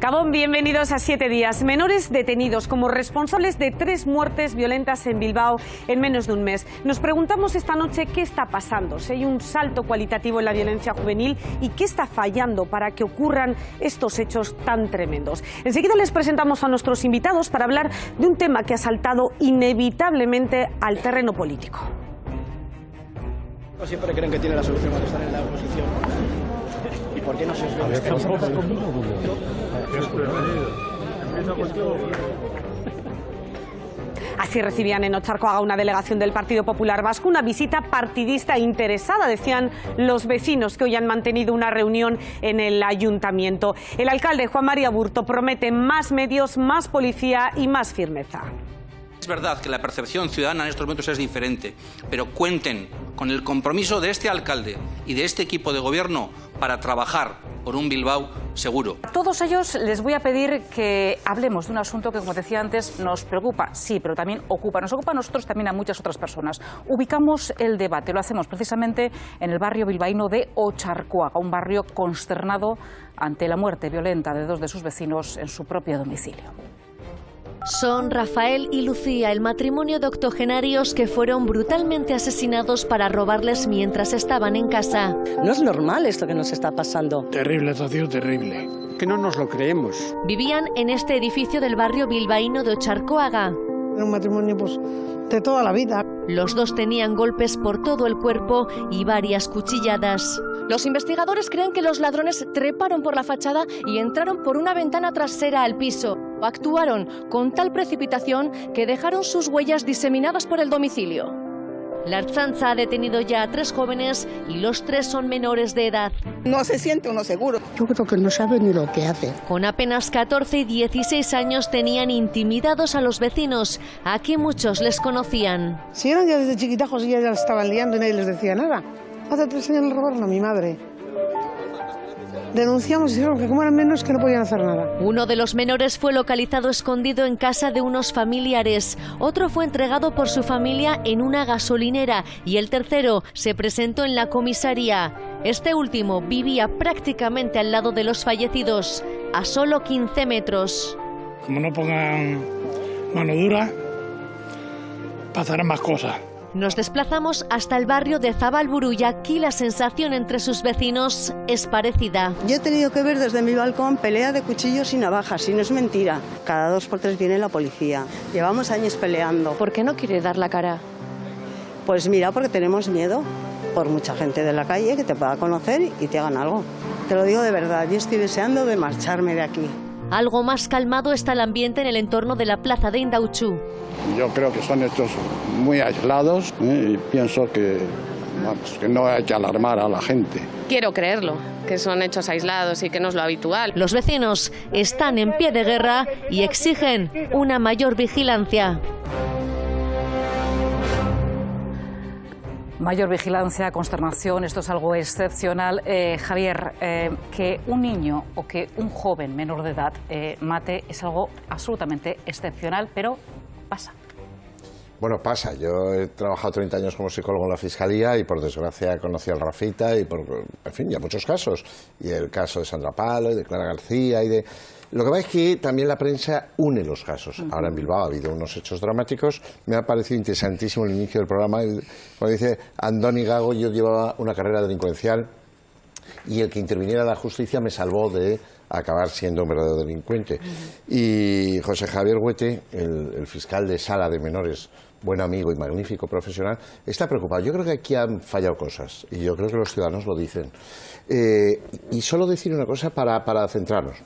Gabón, bienvenidos a 7 días. Menores detenidos como responsables de 3 muertes violentas en Bilbao en menos de un mes. Nos preguntamos esta noche qué está pasando, si hay un salto cualitativo en la violencia juvenil y qué está fallando para que ocurran estos hechos tan tremendos. Enseguida les presentamos a nuestros invitados para hablar de un tema que ha saltado inevitablemente al terreno político. Siempre creen que tiene la solución cuando están en la oposición. ¿Y por qué no se os ve? Así recibían en Otxarkoaga una delegación del Partido Popular Vasco, una visita partidista interesada, decían los vecinos que hoy han mantenido una reunión en el ayuntamiento. El alcalde Juan María Aburto promete más medios, más policía y más firmeza. Es verdad que la percepción ciudadana en estos momentos es diferente, pero cuenten con el compromiso de este alcalde y de este equipo de gobierno para trabajar por un Bilbao seguro. A todos ellos les voy a pedir que hablemos de un asunto que, como decía antes, nos preocupa, sí, pero también ocupa. Nos ocupa a nosotros, también a muchas otras personas. Ubicamos el debate, lo hacemos precisamente en el barrio bilbaíno de Otxarkoaga, un barrio consternado ante la muerte violenta de 2 de sus vecinos en su propio domicilio. Son Rafael y Lucía, el matrimonio de octogenarios que fueron brutalmente asesinados para robarles mientras estaban en casa. No es normal esto que nos está pasando. Terrible, Rocío, terrible. Que no nos lo creemos. Vivían en este edificio del barrio bilbaíno de Otxarkoaga. Era un matrimonio pues de toda la vida. Los 2 tenían golpes por todo el cuerpo y varias cuchilladas. Los investigadores creen que los ladrones treparon por la fachada y entraron por una ventana trasera al piso. Actuaron con tal precipitación que dejaron sus huellas diseminadas por el domicilio. La Ertzaintza ha detenido ya a 3 jóvenes y los 3 son menores de edad. No se siente uno seguro. Yo creo que no sabe ni lo que hace. Con apenas 14 y 16 años tenían intimidados a los vecinos. Aquí muchos les conocían. Si eran ya desde chiquitajos y ya las estaban liando y nadie les decía nada. Hace 3 años le robaron a mi madre. Denunciamos y dijeron que como eran menos que no podían hacer nada. Uno de los menores fue localizado escondido en casa de unos familiares. Otro fue entregado por su familia en una gasolinera y el tercero se presentó en la comisaría. Este último vivía prácticamente al lado de los fallecidos, a solo 15 metros. Como no pongan mano dura, pasarán más cosas. Nos desplazamos hasta el barrio de Zabalburu y aquí la sensación entre sus vecinos es parecida. Yo he tenido que ver desde mi balcón pelea de cuchillos y navajas, y no es mentira. Cada 2 por 3 viene la policía. Llevamos años peleando. ¿Por qué no quiere dar la cara? Pues mira, porque tenemos miedo por mucha gente de la calle que te pueda conocer y te hagan algo. Te lo digo de verdad, yo estoy deseando de marcharme de aquí. Algo más calmado está el ambiente en el entorno de la plaza de Indautxu. Yo creo que son hechos muy aislados y pienso que no hay que alarmar a la gente. Quiero creerlo, que son hechos aislados y que no es lo habitual. Los vecinos están en pie de guerra y exigen una mayor vigilancia. Mayor vigilancia, consternación, esto es algo excepcional. Javier, que un niño o que un joven menor de edad mate es algo absolutamente excepcional, pero pasa. Bueno, pasa. Yo he trabajado 30 años como psicólogo en la Fiscalía y por desgracia conocí al Rafita y en fin, ya muchos casos. Y el caso de Sandra Palo y de Clara García y de... Lo que pasa es que también la prensa une los casos. Ahora en Bilbao ha habido unos hechos dramáticos. Me ha parecido interesantísimo el inicio del programa. Cuando dice Andoni Gago, yo llevaba una carrera delincuencial y el que interviniera la justicia me salvó de acabar siendo un verdadero delincuente. Y José Javier Huete, el fiscal de Sala de Menores, buen amigo y magnífico profesional, está preocupado. Yo creo que aquí han fallado cosas y yo creo que los ciudadanos lo dicen. Y solo decir una cosa para centrarnos.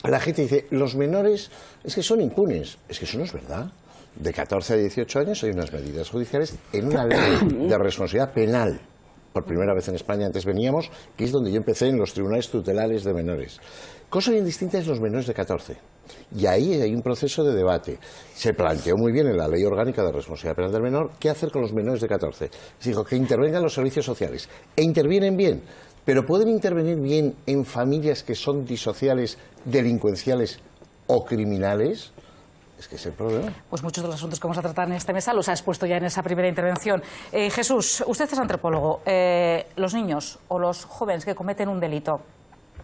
La gente dice, los menores es que son impunes. Es que eso no es verdad. De 14 a 18 años hay unas medidas judiciales en una ley de responsabilidad penal. Por primera vez en España, antes veníamos, que es donde yo empecé, en los tribunales tutelares de menores. Cosa bien distinta es los menores de 14. Y ahí hay un proceso de debate. Se planteó muy bien en la Ley Orgánica de Responsabilidad Penal del Menor qué hacer con los menores de 14. Se dijo que intervengan los servicios sociales. E intervienen bien. Pero pueden intervenir bien en familias que son disociales, delincuenciales o criminales. Es que es el problema. Pues muchos de los asuntos que vamos a tratar en esta mesa los ha expuesto ya en esa primera intervención. Jesús, usted es antropólogo. ¿Los niños o los jóvenes que cometen un delito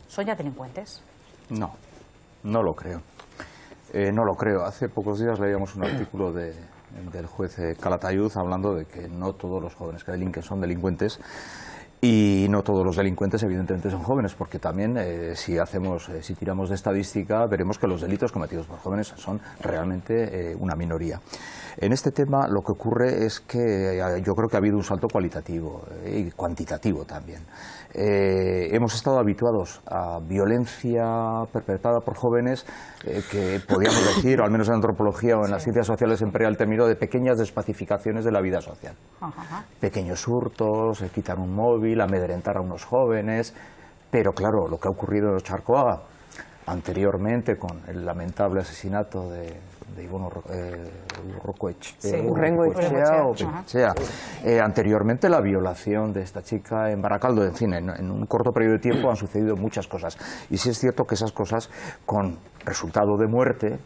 son ya delincuentes? No. No lo creo. No lo creo. Hace pocos días leíamos un artículo del juez Calatayud hablando de que no todos los jóvenes que delinquen son delincuentes. Y no todos los delincuentes, evidentemente, son jóvenes, porque también, si tiramos de estadística, veremos que los delitos cometidos por jóvenes son realmente una minoría. En este tema, lo que ocurre es que yo creo que ha habido un salto cualitativo y cuantitativo también. Hemos estado habituados a violencia perpetrada por jóvenes que podríamos decir, o al menos en antropología o en las ciencias sociales, emplea el término de pequeñas despacificaciones de la vida social. Pequeños hurtos, quitar un móvil, amedrentar a unos jóvenes, pero claro, lo que ha ocurrido en Ocharcoaga anteriormente con el lamentable asesinato de Ivonne Urrengoetxea, anteriormente la violación de esta chica en Baracaldo, en fin, en un corto periodo de tiempo han sucedido muchas cosas, y sí es cierto que esas cosas con resultado de muerte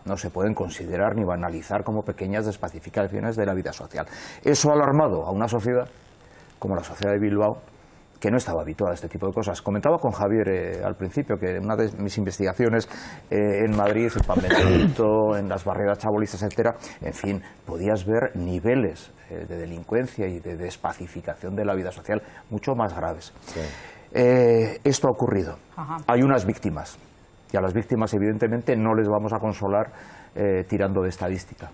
no se pueden considerar ni banalizar como pequeñas despacificaciones de la vida social. Eso ha alarmado a una sociedad como la sociedad de Bilbao, que no estaba habituada a este tipo de cosas. Comentaba con Javier al principio que en una de mis investigaciones en Madrid, en Pamplonito, en las barriadas chabolistas, etcétera, en fin, podías ver niveles de delincuencia y de despacificación de la vida social mucho más graves. Sí. Esto ha ocurrido. Hay unas víctimas, y a las víctimas evidentemente no les vamos a consolar tirando de estadística.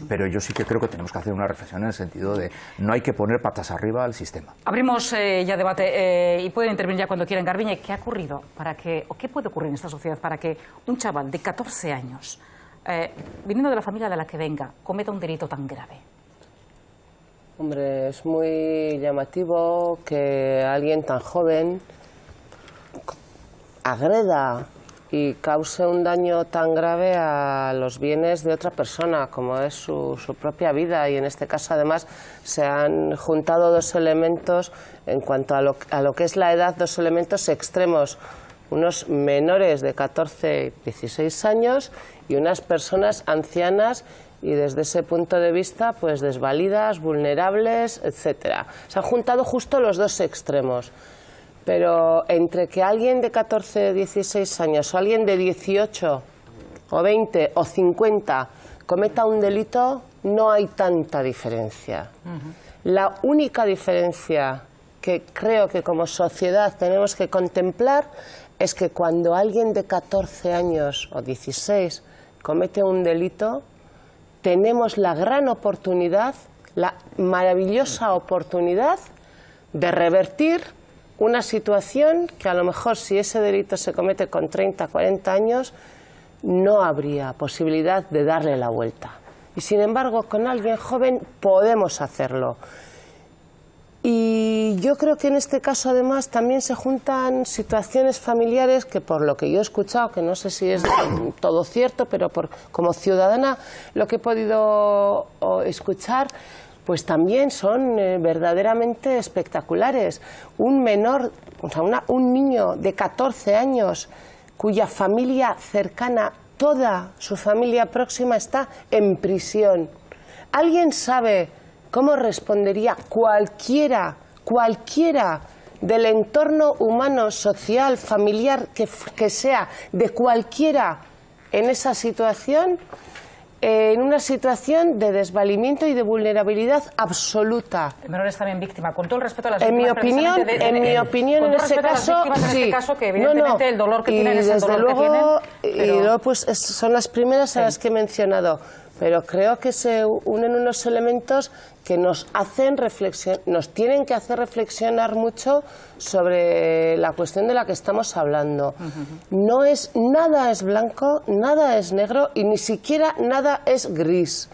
Pero yo sí que creo que tenemos que hacer una reflexión en el sentido de no hay que poner patas arriba al sistema. Abrimos ya debate y pueden intervenir ya cuando quieran. Garbiñe, ¿qué ha ocurrido o qué puede ocurrir en esta sociedad para que un chaval de 14 años, viniendo de la familia de la que venga, cometa un delito tan grave? Hombre, es muy llamativo que alguien tan joven agreda y cause un daño tan grave a los bienes de otra persona, como es su propia vida. Y en este caso, además, se han juntado dos elementos en cuanto a lo que es la edad, dos elementos extremos. Unos menores de 14 y 16 años y unas personas ancianas y desde ese punto de vista, pues desvalidas, vulnerables, etcétera. Se han juntado justo los dos extremos. Pero entre que alguien de 14, 16 años o alguien de 18 o 20 o 50 cometa un delito, no hay tanta diferencia. La única diferencia que creo que como sociedad tenemos que contemplar es que cuando alguien de 14 años o 16 comete un delito, tenemos la gran oportunidad, la maravillosa oportunidad de revertir una situación que a lo mejor si ese delito se comete con 30, 40 años, no habría posibilidad de darle la vuelta. Y sin embargo, con alguien joven podemos hacerlo. Y yo creo que en este caso además también se juntan situaciones familiares que por lo que yo he escuchado, que no sé si es todo cierto, pero como ciudadana lo que he podido escuchar, pues también son verdaderamente espectaculares. Un menor, o sea, un niño de 14 años cuya familia cercana, toda su familia próxima está en prisión. ¿Alguien sabe cómo respondería cualquiera del entorno humano, social, familiar, que sea, de cualquiera en esa situación? En una situación de desvalimiento y de vulnerabilidad absoluta. El menor es también víctima, con todo el respeto a las víctimas. En mi opinión, en ese caso, sí. Que evidentemente el dolor que tienen es el dolor que tienen. Y luego, pues, son las primeras a las que he mencionado. Pero creo que se unen unos elementos que nos tienen que hacer reflexionar mucho sobre la cuestión de la que estamos hablando. Nada es blanco, nada es negro y ni siquiera nada es gris.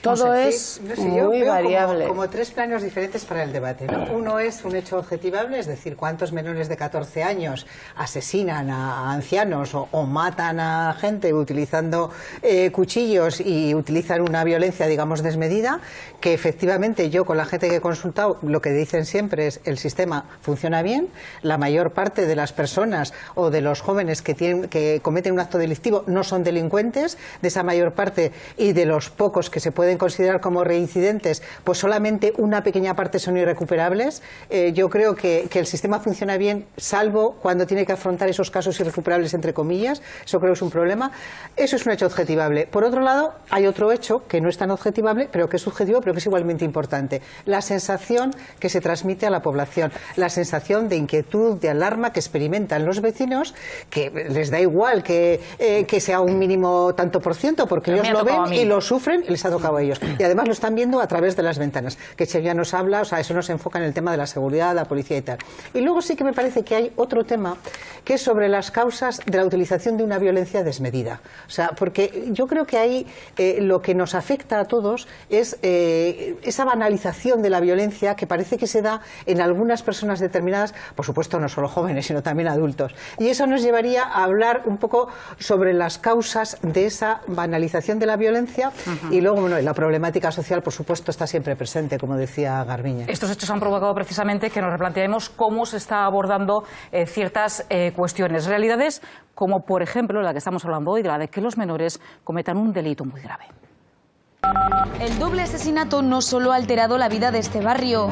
Todo es muy variable. Como tres planos diferentes para el debate, ¿no? Uno es un hecho objetivable, es decir, cuántos menores de 14 años asesinan a ancianos o matan a gente utilizando cuchillos y utilizan una violencia, digamos, desmedida, que efectivamente yo con la gente que he consultado lo que dicen siempre es el sistema funciona bien, la mayor parte de las personas o de los jóvenes que cometen un acto delictivo no son delincuentes, de esa mayor parte y de los pocos que se pueden pueden considerar como reincidentes, pues solamente una pequeña parte son irrecuperables. Yo creo que el sistema funciona bien, salvo cuando tiene que afrontar esos casos irrecuperables, entre comillas. Eso creo que es un problema. Eso es un hecho objetivable. Por otro lado, hay otro hecho que no es tan objetivable, pero que es subjetivo, pero que es igualmente importante. La sensación que se transmite a la población, la sensación de inquietud, de alarma que experimentan los vecinos, que les da igual que sea un mínimo tanto por ciento, porque ellos lo ven y lo sufren y les ha tocado a ellos. Y además lo están viendo a través de las ventanas, que Chevia nos habla, o sea, eso nos enfoca en el tema de la seguridad, la policía y tal. Y luego sí que me parece que hay otro tema, que es sobre las causas de la utilización de una violencia desmedida. O sea, porque yo creo que ahí lo que nos afecta a todos es esa banalización de la violencia que parece que se da en algunas personas determinadas, por supuesto no solo jóvenes, sino también adultos. Y eso nos llevaría a hablar un poco sobre las causas de esa banalización de la violencia. Y luego, bueno, la problemática social, por supuesto, está siempre presente, como decía Garbiñe. Estos hechos han provocado precisamente que nos replanteemos cómo se está abordando ciertas cuestiones, realidades como, por ejemplo, la que estamos hablando hoy, de la de que los menores cometan un delito muy grave. El doble asesinato no solo ha alterado la vida de este barrio.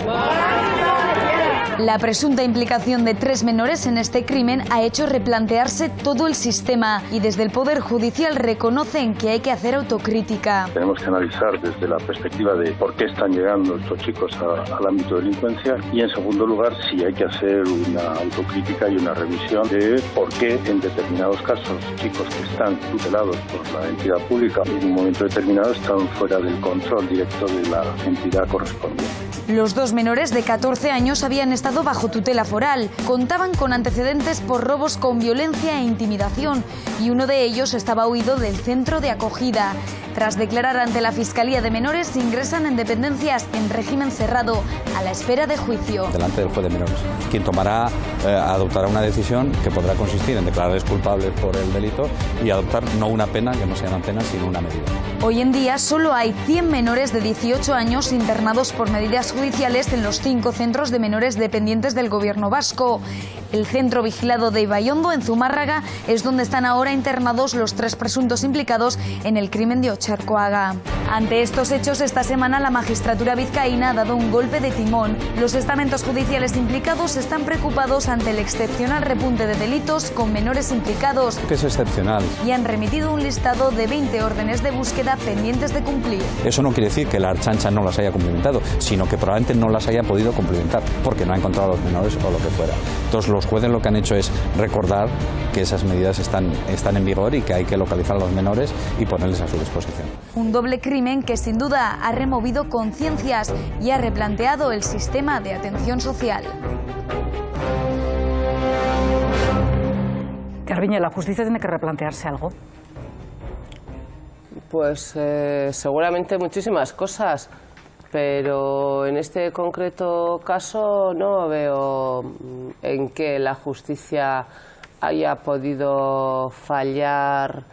La presunta implicación de 3 menores en este crimen ha hecho replantearse todo el sistema y desde el Poder Judicial reconocen que hay que hacer autocrítica. Tenemos que analizar desde la perspectiva de por qué están llegando estos chicos al ámbito de delincuencia y, en segundo lugar, si hay que hacer una autocrítica y una revisión de por qué en determinados casos chicos que están tutelados por la entidad pública en un momento determinado están fuera del control directo de la entidad correspondiente. Los 2 menores de 14 años habían estado bajo tutela foral. Contaban con antecedentes por robos con violencia e intimidación y uno de ellos estaba huido del centro de acogida. Tras declarar ante la Fiscalía de Menores, ingresan en dependencias en régimen cerrado, a la espera de juicio. Delante del juez de menores, quien adoptará una decisión que podrá consistir en declararles culpables por el delito y adoptar no una pena, que no se llaman penas, sino una medida. Hoy en día solo hay 100 menores de 18 años internados por medidas judiciales en los 5 centros de menores dependientes del Gobierno vasco. El centro vigilado de Ibaiondo, en Zumárraga, es donde están ahora internados los 3 presuntos implicados en el crimen de Otxarkoaga. Ante estos hechos, esta semana la magistratura vizcaína ha dado un golpe de timón. Los estamentos judiciales implicados están preocupados ante el excepcional repunte de delitos con menores implicados. Que es excepcional. Y han remitido un listado de 20 órdenes de búsqueda pendientes de cumplir. Eso no quiere decir que la Ertzaintza no las haya cumplimentado, sino que probablemente no las haya podido cumplimentar porque no ha encontrado a los menores o lo que fuera. Entonces los jueces lo que han hecho es recordar que esas medidas están en vigor y que hay que localizar a los menores y ponerles a su disposición. Un doble crimen que sin duda ha removido conciencias y ha replanteado el sistema de atención social. Garbiñe, ¿la justicia tiene que replantearse algo? Pues seguramente muchísimas cosas, pero en este concreto caso no veo en que la justicia haya podido fallar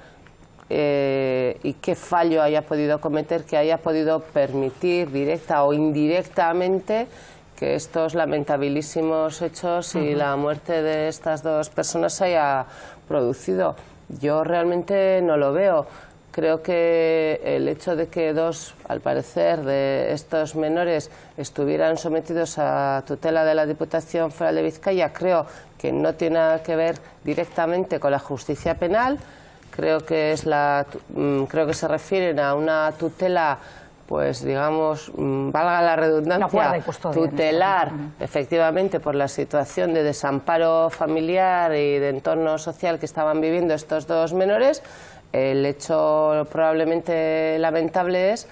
y qué fallo haya podido cometer que haya podido permitir directa o indirectamente que estos lamentabilísimos hechos y la muerte de estas 2 personas se haya producido. Yo realmente no lo veo. Creo que el hecho de que 2, al parecer, de estos menores estuvieran sometidos a tutela de la Diputación Foral de Vizcaya, creo que no tiene nada que ver directamente con la justicia penal. Creo que se refieren a una tutela, pues digamos, valga la redundancia, tutelar efectivamente por la situación de desamparo familiar y de entorno social que estaban viviendo estos 2 menores. El hecho probablemente lamentable es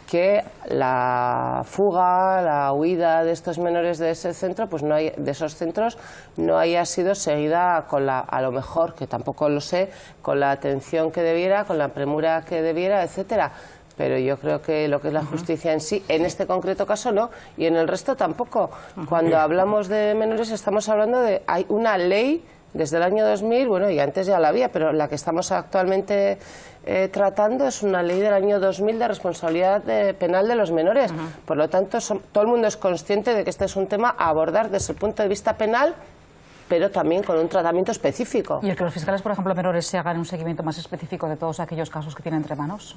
que la fuga, la huida de estos menores de ese centro, pues de esos centros, no haya sido seguida con a lo mejor, que tampoco lo sé, con la atención que debiera, con la premura que debiera, etcétera. Pero yo creo que lo que es la justicia en sí, en este concreto caso no, y en el resto tampoco. Cuando hablamos de menores estamos hablando de, hay una ley desde el año 2000, bueno, y antes ya la había, pero la que estamos actualmente tratando es una ley del año 2000 de responsabilidad penal de los menores. Por lo tanto, todo el mundo es consciente de que este es un tema a abordar desde el punto de vista penal, pero también con un tratamiento específico. ¿Y el que los fiscales, por ejemplo, menores, se hagan un seguimiento más específico de todos aquellos casos que tienen entre manos?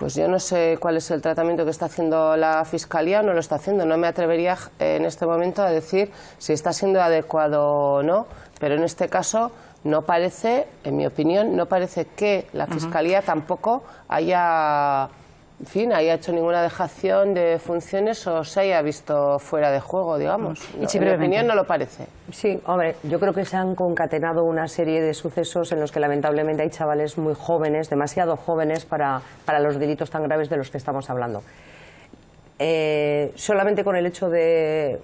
Pues yo no sé cuál es el tratamiento que está haciendo la Fiscalía, no lo está haciendo. No me atrevería en este momento a decir si está siendo adecuado o no, pero en este caso no parece, en mi opinión, no parece que la Fiscalía tampoco haya hecho ninguna dejación de funciones o se haya visto fuera de juego, digamos. No, en mi opinión no lo parece. Sí, hombre, yo creo que se han concatenado una serie de sucesos en los que lamentablemente hay chavales muy jóvenes, demasiado jóvenes para los delitos tan graves de los que estamos hablando. Solamente con el hecho de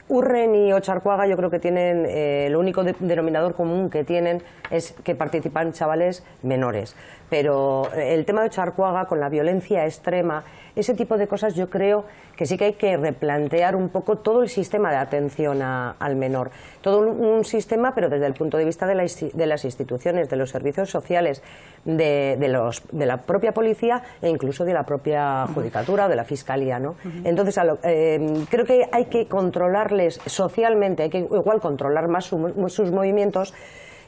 Urren y Otxarkoaga, yo creo que tienen el único denominador común que tienen es que participan chavales menores, pero el tema de Otxarkoaga con la violencia extrema, ese tipo de cosas, yo creo que sí que hay que replantear un poco todo el sistema de atención al menor, todo un sistema, pero desde el punto de vista de las instituciones, de los servicios sociales, de la propia policía e incluso de la propia judicatura o de la fiscalía, ¿no? Entonces creo que hay que controlarles socialmente, hay que igual controlar más sus movimientos,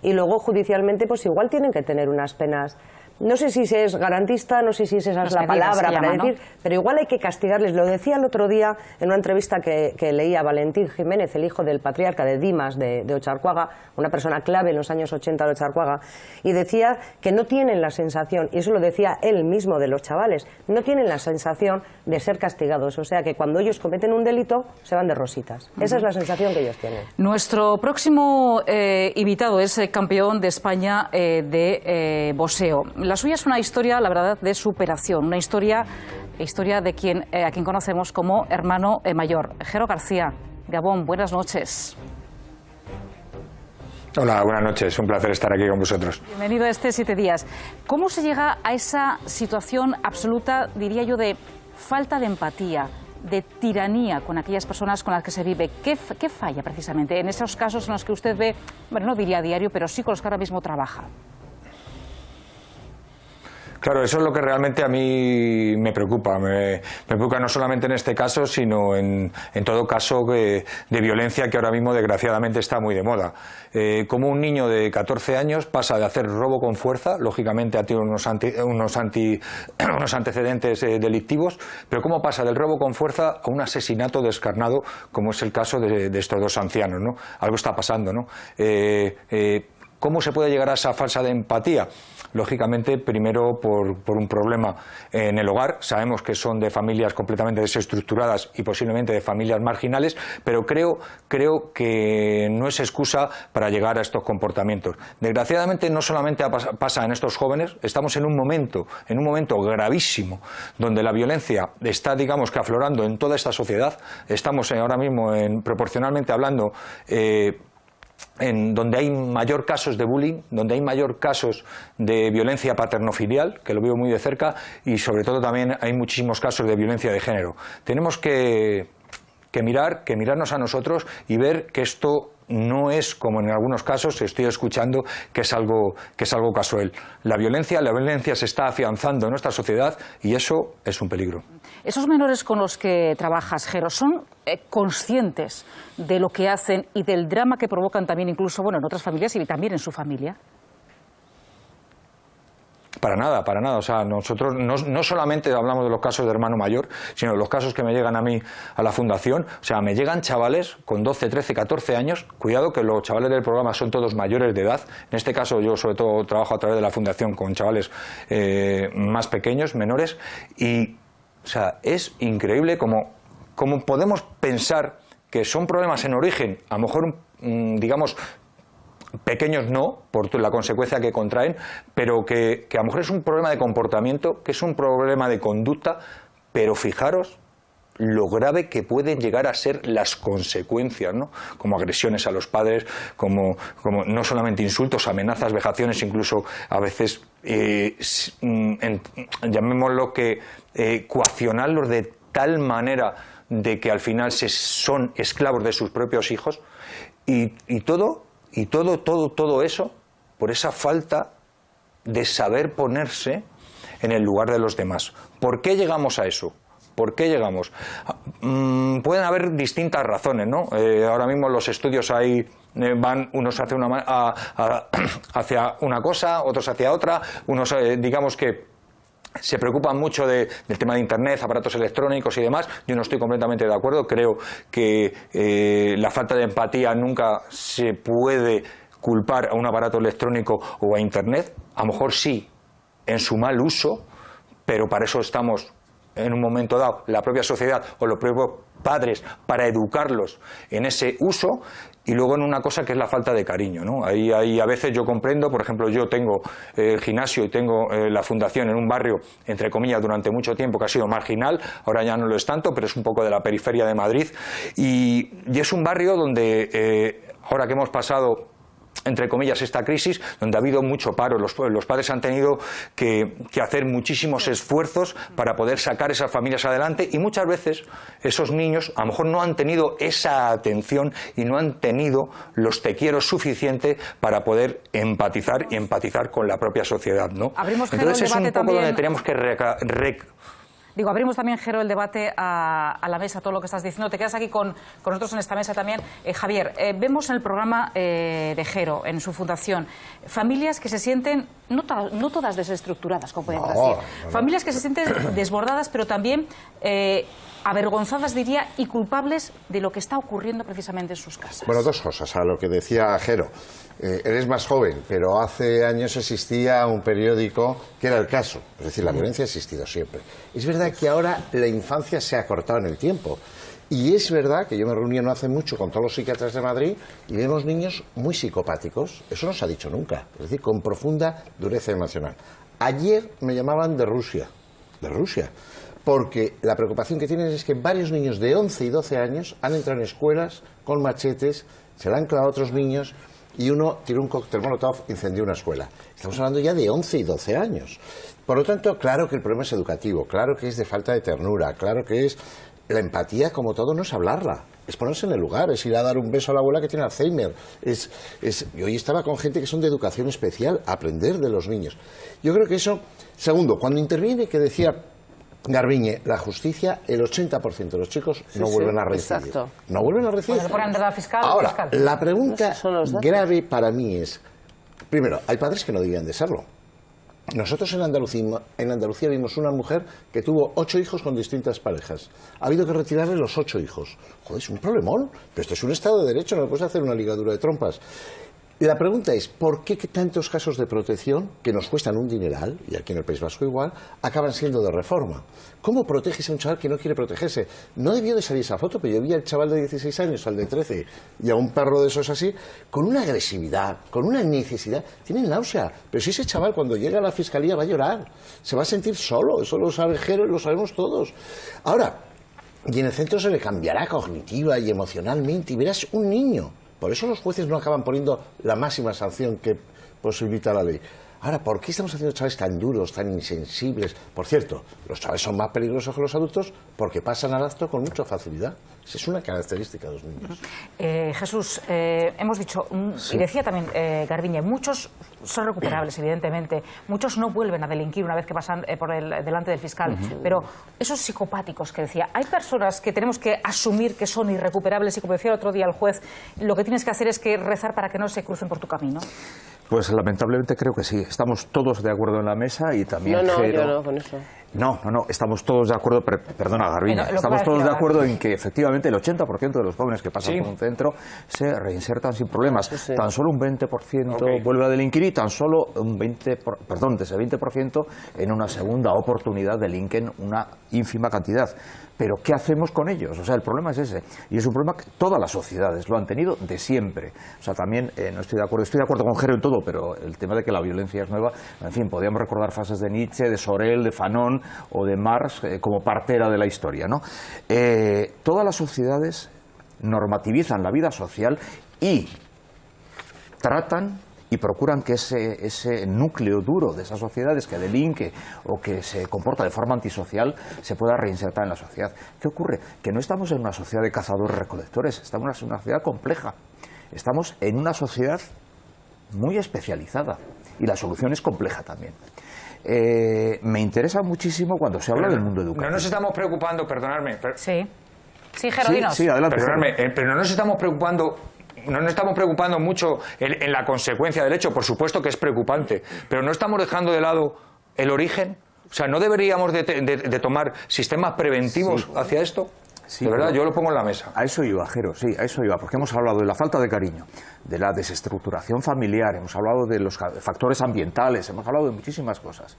y luego judicialmente pues igual tienen que tener unas penas. No sé si es garantista, no sé si esa es la palabra para decir, pero igual hay que castigarles. Lo decía el otro día en una entrevista que leía Valentín Jiménez, el hijo del patriarca de Dimas de Otxarkoaga, una persona clave en los años 80 de Otxarkoaga, y decía que no tienen la sensación, y eso lo decía él mismo de los chavales, no tienen la sensación de ser castigados. O sea que cuando ellos cometen un delito se van de rositas. Esa es la sensación que ellos tienen. Nuestro próximo invitado es campeón de España de boxeo. La suya es una historia, la verdad, de superación, una historia de a quien conocemos como hermano mayor. Jero García, Gabón, buenas noches. Hola, buenas noches, un placer estar aquí con vosotros. Bienvenido a este 7 días. ¿Cómo se llega a esa situación absoluta, diría yo, de falta de empatía, de tiranía con aquellas personas con las que se vive? ¿Qué falla precisamente en esos casos en los que usted ve, bueno, no diría a diario, pero sí con los que ahora mismo trabaja? Claro, eso es lo que realmente a mí me preocupa. Me preocupa no solamente en este caso, sino en todo caso de violencia que ahora mismo desgraciadamente está muy de moda. Como un niño de 14 años pasa de hacer robo con fuerza, lógicamente ha tenido unos antecedentes delictivos, pero cómo pasa del robo con fuerza a un asesinato descarnado, como es el caso de estos dos ancianos, ¿no? Algo está pasando, ¿no? ¿Cómo se puede llegar a esa falsa de empatía? Lógicamente, primero por un problema en el hogar. Sabemos que son de familias completamente desestructuradas y posiblemente de familias marginales, pero creo que no es excusa para llegar a estos comportamientos. Desgraciadamente, no solamente pasa en estos jóvenes, estamos en un momento gravísimo donde la violencia está, digamos, que aflorando en toda esta sociedad. Estamos ahora mismo, proporcionalmente hablando, en donde hay mayor casos de bullying, donde hay mayor casos de violencia paternofilial, que lo veo muy de cerca, y sobre todo también hay muchísimos casos de violencia de género. Tenemos que mirarnos a nosotros y ver que esto no es, como en algunos casos estoy escuchando, que es algo casual. La violencia se está afianzando en nuestra sociedad y eso es un peligro. Esos menores con los que trabajas, Jero, ¿son conscientes de lo que hacen y del drama que provocan también incluso, bueno, en otras familias y también en su familia? Para nada. O sea, nosotros no solamente hablamos de los casos de hermano mayor, sino de los casos que me llegan a mí a la fundación. O sea, me llegan chavales con 12, 13, 14 años. Cuidado que los chavales del programa son todos mayores de edad. En este caso yo sobre todo trabajo a través de la fundación con chavales más pequeños, menores. Y, o sea, es increíble como podemos pensar que son problemas en origen, a lo mejor, digamos, pequeños no, por la consecuencia que contraen, pero que a lo mejor es un problema de comportamiento, que es un problema de conducta, pero fijaros lo grave que pueden llegar a ser las consecuencias, ¿no? Como agresiones a los padres, como no solamente insultos, amenazas, vejaciones, incluso a veces, llamémoslo que coaccionarlos de tal manera de que al final son esclavos de sus propios hijos, y todo eso por esa falta de saber ponerse en el lugar de los demás. ¿Por qué llegamos a eso? ¿Por qué llegamos? Pueden haber distintas razones, ¿no? Ahora mismo los estudios ahí van unos hacia una cosa, otros hacia otra, unos digamos que se preocupan mucho del tema de Internet, aparatos electrónicos y demás. Yo no estoy completamente de acuerdo. Creo que la falta de empatía nunca se puede culpar a un aparato electrónico o a Internet. A lo mejor sí, en su mal uso, pero para eso estamos en un momento dado, la propia sociedad o los propios padres, para educarlos en ese uso. Y luego en una cosa que es la falta de cariño, ¿no? Ahí a veces yo comprendo, por ejemplo, yo tengo el gimnasio y tengo la fundación en un barrio, entre comillas, durante mucho tiempo que ha sido marginal, ahora ya no lo es tanto, pero es un poco de la periferia de Madrid, y es un barrio donde ahora que hemos pasado, entre comillas, esta crisis, donde ha habido mucho paro, los padres han tenido que hacer muchísimos esfuerzos para poder sacar esas familias adelante, y muchas veces esos niños a lo mejor no han tenido esa atención y no han tenido los te quiero suficiente para poder empatizar y empatizar con la propia sociedad, ¿no? Entonces es un poco también, donde tenemos que abrimos también, Jero, el debate a la mesa, todo lo que estás diciendo. Te quedas aquí con nosotros en esta mesa también. Javier, vemos en el programa de Jero, en su fundación, familias que se sienten, no todas desestructuradas, como pueden decir, familias que se sienten desbordadas, pero también avergonzadas, diría, y culpables de lo que está ocurriendo precisamente en sus casas. Bueno, dos cosas, a lo que decía Jero. Eres más joven, pero hace años existía un periódico que era El Caso. Es decir, la violencia ha existido siempre. Es verdad que ahora la infancia se ha cortado en el tiempo. Y es verdad que yo me reuní no hace mucho con todos los psiquiatras de Madrid y vemos niños muy psicopáticos. Eso no se ha dicho nunca. Es decir, con profunda dureza emocional. Ayer me llamaban de Rusia. Porque la preocupación que tienen es que varios niños de 11 y 12 años han entrado en escuelas con machetes, se le han clavado a otros niños y uno tiró un cóctel molotov e incendió una escuela. Estamos hablando ya de 11 y 12 años. Por lo tanto, claro que el problema es educativo, claro que es de falta de ternura, claro que es la empatía, como todo, no es hablarla, es ponerse en el lugar, es ir a dar un beso a la abuela que tiene Alzheimer. Yo hoy estaba con gente que son de educación especial, aprender de los niños. Yo creo que eso. Segundo, cuando interviene, que decía Garbiñe, la justicia, el 80% de los chicos no vuelven a reincidir. Exacto. No vuelven a reincidir. Cuando se ponen verdad fiscal. Ahora, la pregunta grave para mí es, primero, hay padres que no debían de serlo. Nosotros en Andalucía vimos una mujer que tuvo 8 hijos con distintas parejas. Ha habido que retirarle los 8 hijos. Joder, es un problemón. Pero esto es un Estado de Derecho, no puedes hacer una ligadura de trompas. La pregunta es, ¿por qué tantos casos de protección, que nos cuestan un dineral, y aquí en el País Vasco igual, acaban siendo de reforma? ¿Cómo proteges a un chaval que no quiere protegerse? No debió de salir esa foto, pero yo vi al chaval de 16 años, al de 13, y a un perro de esos así, con una agresividad, con una necesidad. Tienen náusea. Pero si ese chaval cuando llega a la fiscalía va a llorar, se va a sentir solo, eso lo sabe Jero y lo sabemos todos. Ahora, y en el centro se le cambiará cognitiva y emocionalmente, y verás un niño. Por eso los jueces no acaban poniendo la máxima sanción que posibilita la ley. Ahora, ¿por qué estamos haciendo chavales tan duros, tan insensibles? Por cierto, los chavales son más peligrosos que los adultos porque pasan al acto con mucha facilidad. Esa es una característica de los niños. Jesús, hemos dicho, y decía también Garbiñe, muchos son recuperables, evidentemente. Muchos no vuelven a delinquir una vez que pasan por delante del fiscal. Pero esos psicopáticos que decía, hay personas que tenemos que asumir que son irrecuperables y, como decía el otro día el juez, lo que tienes que hacer es que rezar para que no se crucen por tu camino. Pues lamentablemente creo que sí. Estamos todos de acuerdo en la mesa y también No, Jero... yo no, con eso. No, estamos todos de acuerdo, perdona Garbiñe, estamos todos de acuerdo en que efectivamente el 80% de los jóvenes que pasan por un centro se reinsertan sin problemas. Tan solo un 20% vuelve a delinquir y tan solo un de ese 20% en una segunda oportunidad delinquen una ínfima cantidad. Pero ¿qué hacemos con ellos? O sea, el problema es ese. Y es un problema que todas las sociedades lo han tenido de siempre. O sea, también no estoy de acuerdo con Jero en todo, pero el tema de que la violencia es nueva, en fin, podríamos recordar frases de Nietzsche, de Sorel, de Fanon o de Marx como partera de la historia, ¿no? Todas las sociedades normativizan la vida social y tratan y procuran que ese núcleo duro de esas sociedades que delinque o que se comporta de forma antisocial se pueda reinsertar en la sociedad. ¿Qué ocurre? Que no estamos en una sociedad de cazadores-recolectores, estamos en una sociedad compleja. Estamos en una sociedad muy especializada y la solución es compleja también. Me interesa muchísimo cuando se habla del mundo educativo. No nos estamos preocupando, perdonadme. Sí, Jero, dinos. Sí, adelante. Perdonadme, pero no nos estamos preocupando... No nos estamos preocupando mucho en la consecuencia del hecho, por supuesto que es preocupante, pero no estamos dejando de lado el origen. O sea, ¿no deberíamos de tomar sistemas preventivos hacia esto? Sí, de verdad, yo lo pongo en la mesa. A eso iba, Jero, sí, a eso iba, porque hemos hablado de la falta de cariño, de la desestructuración familiar, hemos hablado de los factores ambientales, hemos hablado de muchísimas cosas.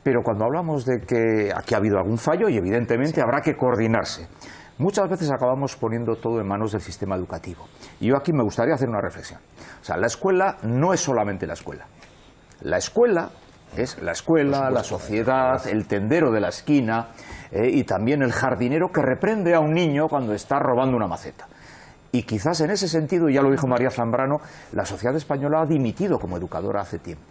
Pero cuando hablamos de que aquí ha habido algún fallo, y evidentemente habrá que coordinarse, muchas veces acabamos poniendo todo en manos del sistema educativo. Y yo aquí me gustaría hacer una reflexión. O sea, la escuela no es solamente la escuela. La escuela es la escuela, la sociedad, el tendero de la esquina y también el jardinero que reprende a un niño cuando está robando una maceta. Y quizás en ese sentido, ya lo dijo María Zambrano, la sociedad española ha dimitido como educadora hace tiempo.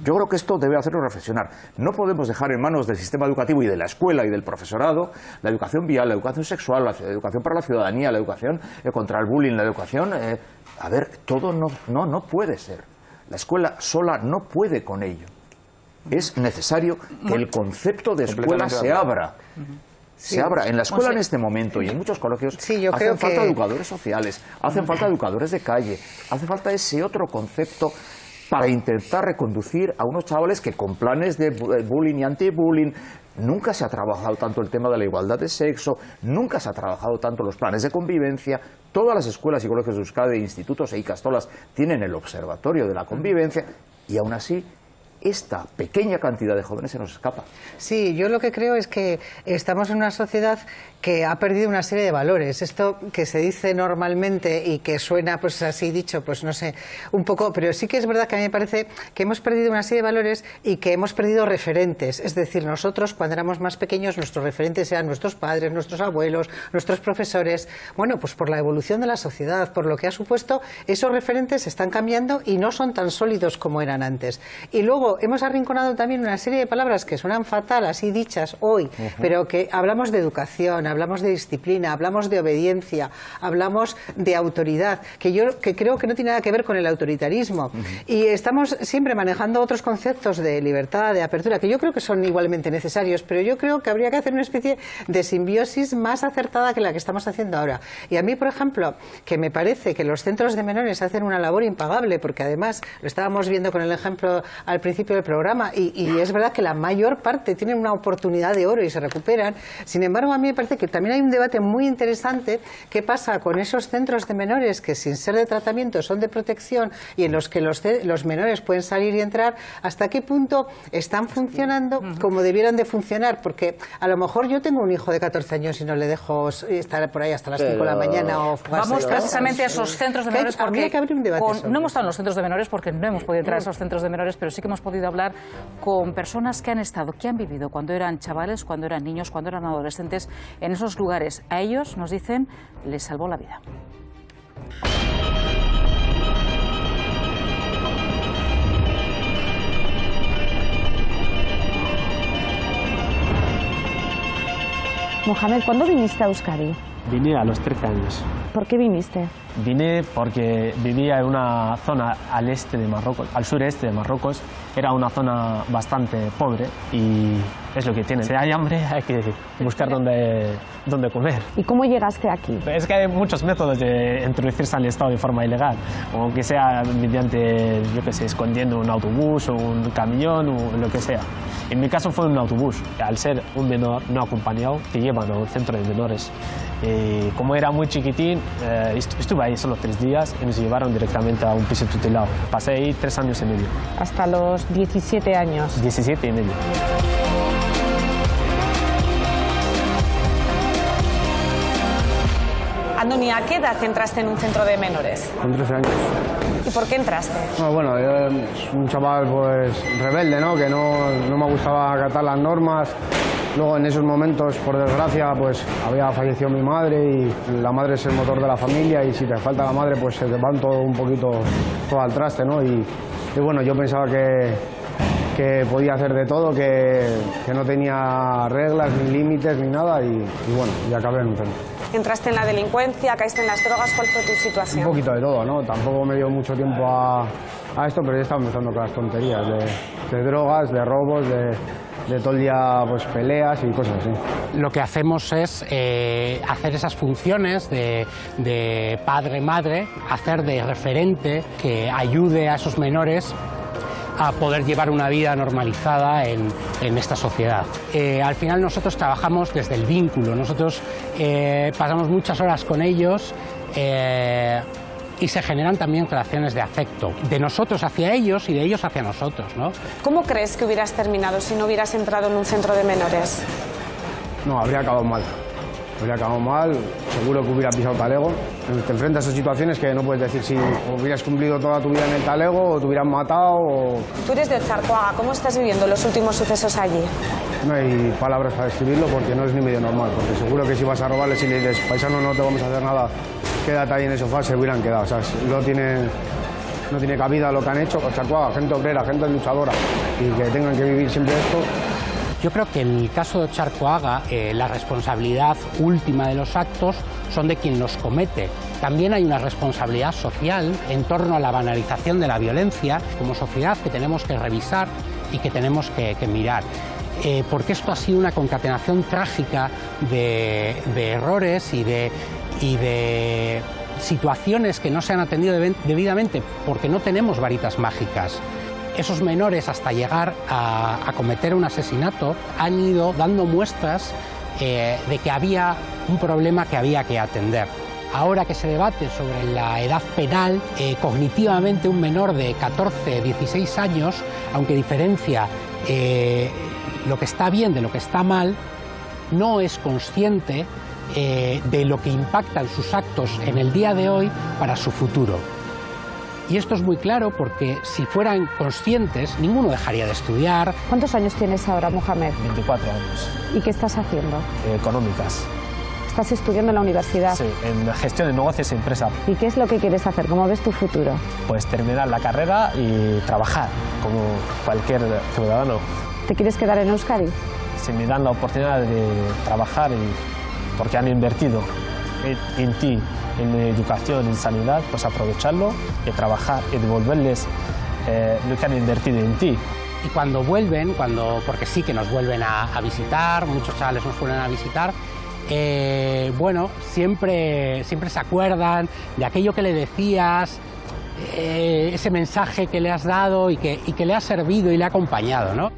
Yo creo que esto debe hacernos reflexionar. No podemos dejar en manos del sistema educativo y de la escuela y del profesorado la educación vial, la educación sexual, la educación para la ciudadanía, la educación contra el bullying, la educación... a ver, todo no puede ser. La escuela sola no puede con ello. Es necesario que el concepto de escuela se abra. Se abra. En la escuela en este momento y en muchos colegios hacen falta educadores sociales, hacen falta educadores de calle, hace falta ese otro concepto para intentar reconducir a unos chavales que con planes de bullying y anti-bullying nunca se ha trabajado tanto el tema de la igualdad de sexo, nunca se ha trabajado tanto los planes de convivencia. Todas las escuelas y colegios de Euskadi, institutos e ikastolas tienen el observatorio de la convivencia y aún así esta pequeña cantidad de jóvenes se nos escapa. Sí, yo lo que creo es que estamos en una sociedad que ha perdido una serie de valores. Esto que se dice normalmente y que suena pues así dicho, pues no sé, un poco, pero sí que es verdad que a mí me parece que hemos perdido una serie de valores y que hemos perdido referentes. Es decir, nosotros cuando éramos más pequeños nuestros referentes eran nuestros padres, nuestros abuelos, nuestros profesores. Bueno, pues por la evolución de la sociedad, por lo que ha supuesto, esos referentes están cambiando y no son tan sólidos como eran antes. Y luego hemos arrinconado también una serie de palabras que suenan fatal, así dichas hoy, pero que hablamos de educación, hablamos de disciplina, hablamos de obediencia, hablamos de autoridad, que yo creo que no tiene nada que ver con el autoritarismo. Y estamos siempre manejando otros conceptos de libertad, de apertura, que yo creo que son igualmente necesarios, pero yo creo que habría que hacer una especie de simbiosis más acertada que la que estamos haciendo ahora. Y a mí, por ejemplo, que me parece que los centros de menores hacen una labor impagable, porque además lo estábamos viendo con el ejemplo al principio del programa, y es verdad que la mayor parte tienen una oportunidad de oro y se recuperan. Sin embargo, a mí me parece que también hay un debate muy interesante. ¿Qué pasa con esos centros de menores que sin ser de tratamiento son de protección y en los que los menores pueden salir y entrar? ¿Hasta qué punto están funcionando como debieran de funcionar? Porque a lo mejor yo tengo un hijo de 14 años y no le dejo estar por ahí hasta las 5 de la mañana o fugarse. Vamos precisamente a esos centros de menores porque que abrir un debate no hemos estado en los centros de menores porque no hemos podido entrar a esos centros de menores, pero sí que hemos podido hablar con personas que han estado, que han vivido cuando eran chavales, cuando eran niños, cuando eran adolescentes en esos lugares. A ellos, nos dicen, les salvó la vida. Mohamed, ¿cuándo viniste a Euskadi? Vine a los 13 años. ¿Por qué viniste? Vine porque vivía en una zona al este de Marruecos, al sureste de Marruecos. Era una zona bastante pobre y es lo que tiene. Si hay hambre hay que buscar dónde comer. ¿Y cómo llegaste aquí? Es que hay muchos métodos de introducirse al Estado de forma ilegal, aunque sea mediante, yo qué sé, escondiendo un autobús o un camión o lo que sea. En mi caso fue un autobús. Al ser un menor no acompañado, te llevan a un centro de menores. Y como era muy chiquitín, estuve ahí solo 3 días y nos llevaron directamente a un piso tutelado. Pasé ahí 3 años y medio. Hasta los 17 años. 17 y medio. Andoni, ¿a qué edad entraste en un centro de menores? Con 13 años. ¿Y por qué entraste? Bueno, yo un chaval pues rebelde, ¿no? Que no me gustaba acatar las normas. Luego en esos momentos, por desgracia, pues había fallecido mi madre y la madre es el motor de la familia y si te falta la madre pues se te van todo un poquito todo al traste, ¿no? Y bueno, yo pensaba que podía hacer de todo, que no tenía reglas ni límites ni nada y bueno, y acabé en un centro. ¿Entraste en la delincuencia, caíste en las drogas? ¿Cuál fue tu situación? Un poquito de todo, ¿no? Tampoco me dio mucho tiempo a esto, pero ya estaba empezando con las tonterías de drogas, de robos, de todo el día pues, peleas y cosas así. Lo que hacemos es hacer esas funciones de padre-madre, hacer de referente que ayude a esos menores a poder llevar una vida normalizada en esta sociedad. Al final nosotros trabajamos desde el vínculo, nosotros pasamos muchas horas con ellos y se generan también relaciones de afecto, de nosotros hacia ellos y de ellos hacia nosotros, ¿no? ¿Cómo crees que hubieras terminado si no hubieras entrado en un centro de menores? No, habría acabado mal. Habría acabado mal, seguro que hubiera pisado talego. Te enfrentas a situaciones que no puedes decir si hubieras cumplido toda tu vida en el talego o te hubieran matado o... Tú eres de Ocharcoaga, ¿cómo estás viviendo los últimos sucesos allí? No hay palabras para describirlo porque no es ni medio normal, porque seguro que si vas a robarles y le dices, paisano, no te vamos a hacer nada, quédate ahí en el sofá, se hubieran quedado. O sea, no tiene cabida lo que han hecho. Ocharcoaga, gente obrera, gente luchadora, y que tengan que vivir siempre esto. Yo creo que en el caso de Ocharcoaga, la responsabilidad última de los actos son de quien los comete. También hay una responsabilidad social en torno a la banalización de la violencia como sociedad que tenemos que revisar y que tenemos que mirar. Porque esto ha sido una concatenación trágica de errores y de situaciones que no se han atendido debidamente porque no tenemos varitas mágicas. Esos menores, hasta llegar a cometer un asesinato, han ido dando muestras de que había un problema que había que atender. Ahora que se debate sobre la edad penal, cognitivamente un menor de 14, 16 años, aunque diferencia lo que está bien de lo que está mal, no es consciente de lo que impactan sus actos en el día de hoy para su futuro. Y esto es muy claro porque si fueran conscientes, ninguno dejaría de estudiar. ¿Cuántos años tienes ahora, Mohamed? 24 años. ¿Y qué estás haciendo? Económicas. ¿Estás estudiando en la universidad? Sí, en gestión de negocios e empresa. ¿Y qué es lo que quieres hacer? ¿Cómo ves tu futuro? Pues terminar la carrera y trabajar, como cualquier ciudadano. ¿Te quieres quedar en Euskadi? Si me dan la oportunidad de trabajar, porque han invertido en ti, en educación, en sanidad, pues aprovecharlo y trabajar y devolverles lo que han invertido en ti. Y cuando vuelven, porque sí que nos vuelven a visitar, muchos chavales nos vuelven a visitar, bueno, siempre se acuerdan de aquello que le decías, ese mensaje que le has dado y que le ha servido y le ha acompañado, ¿no?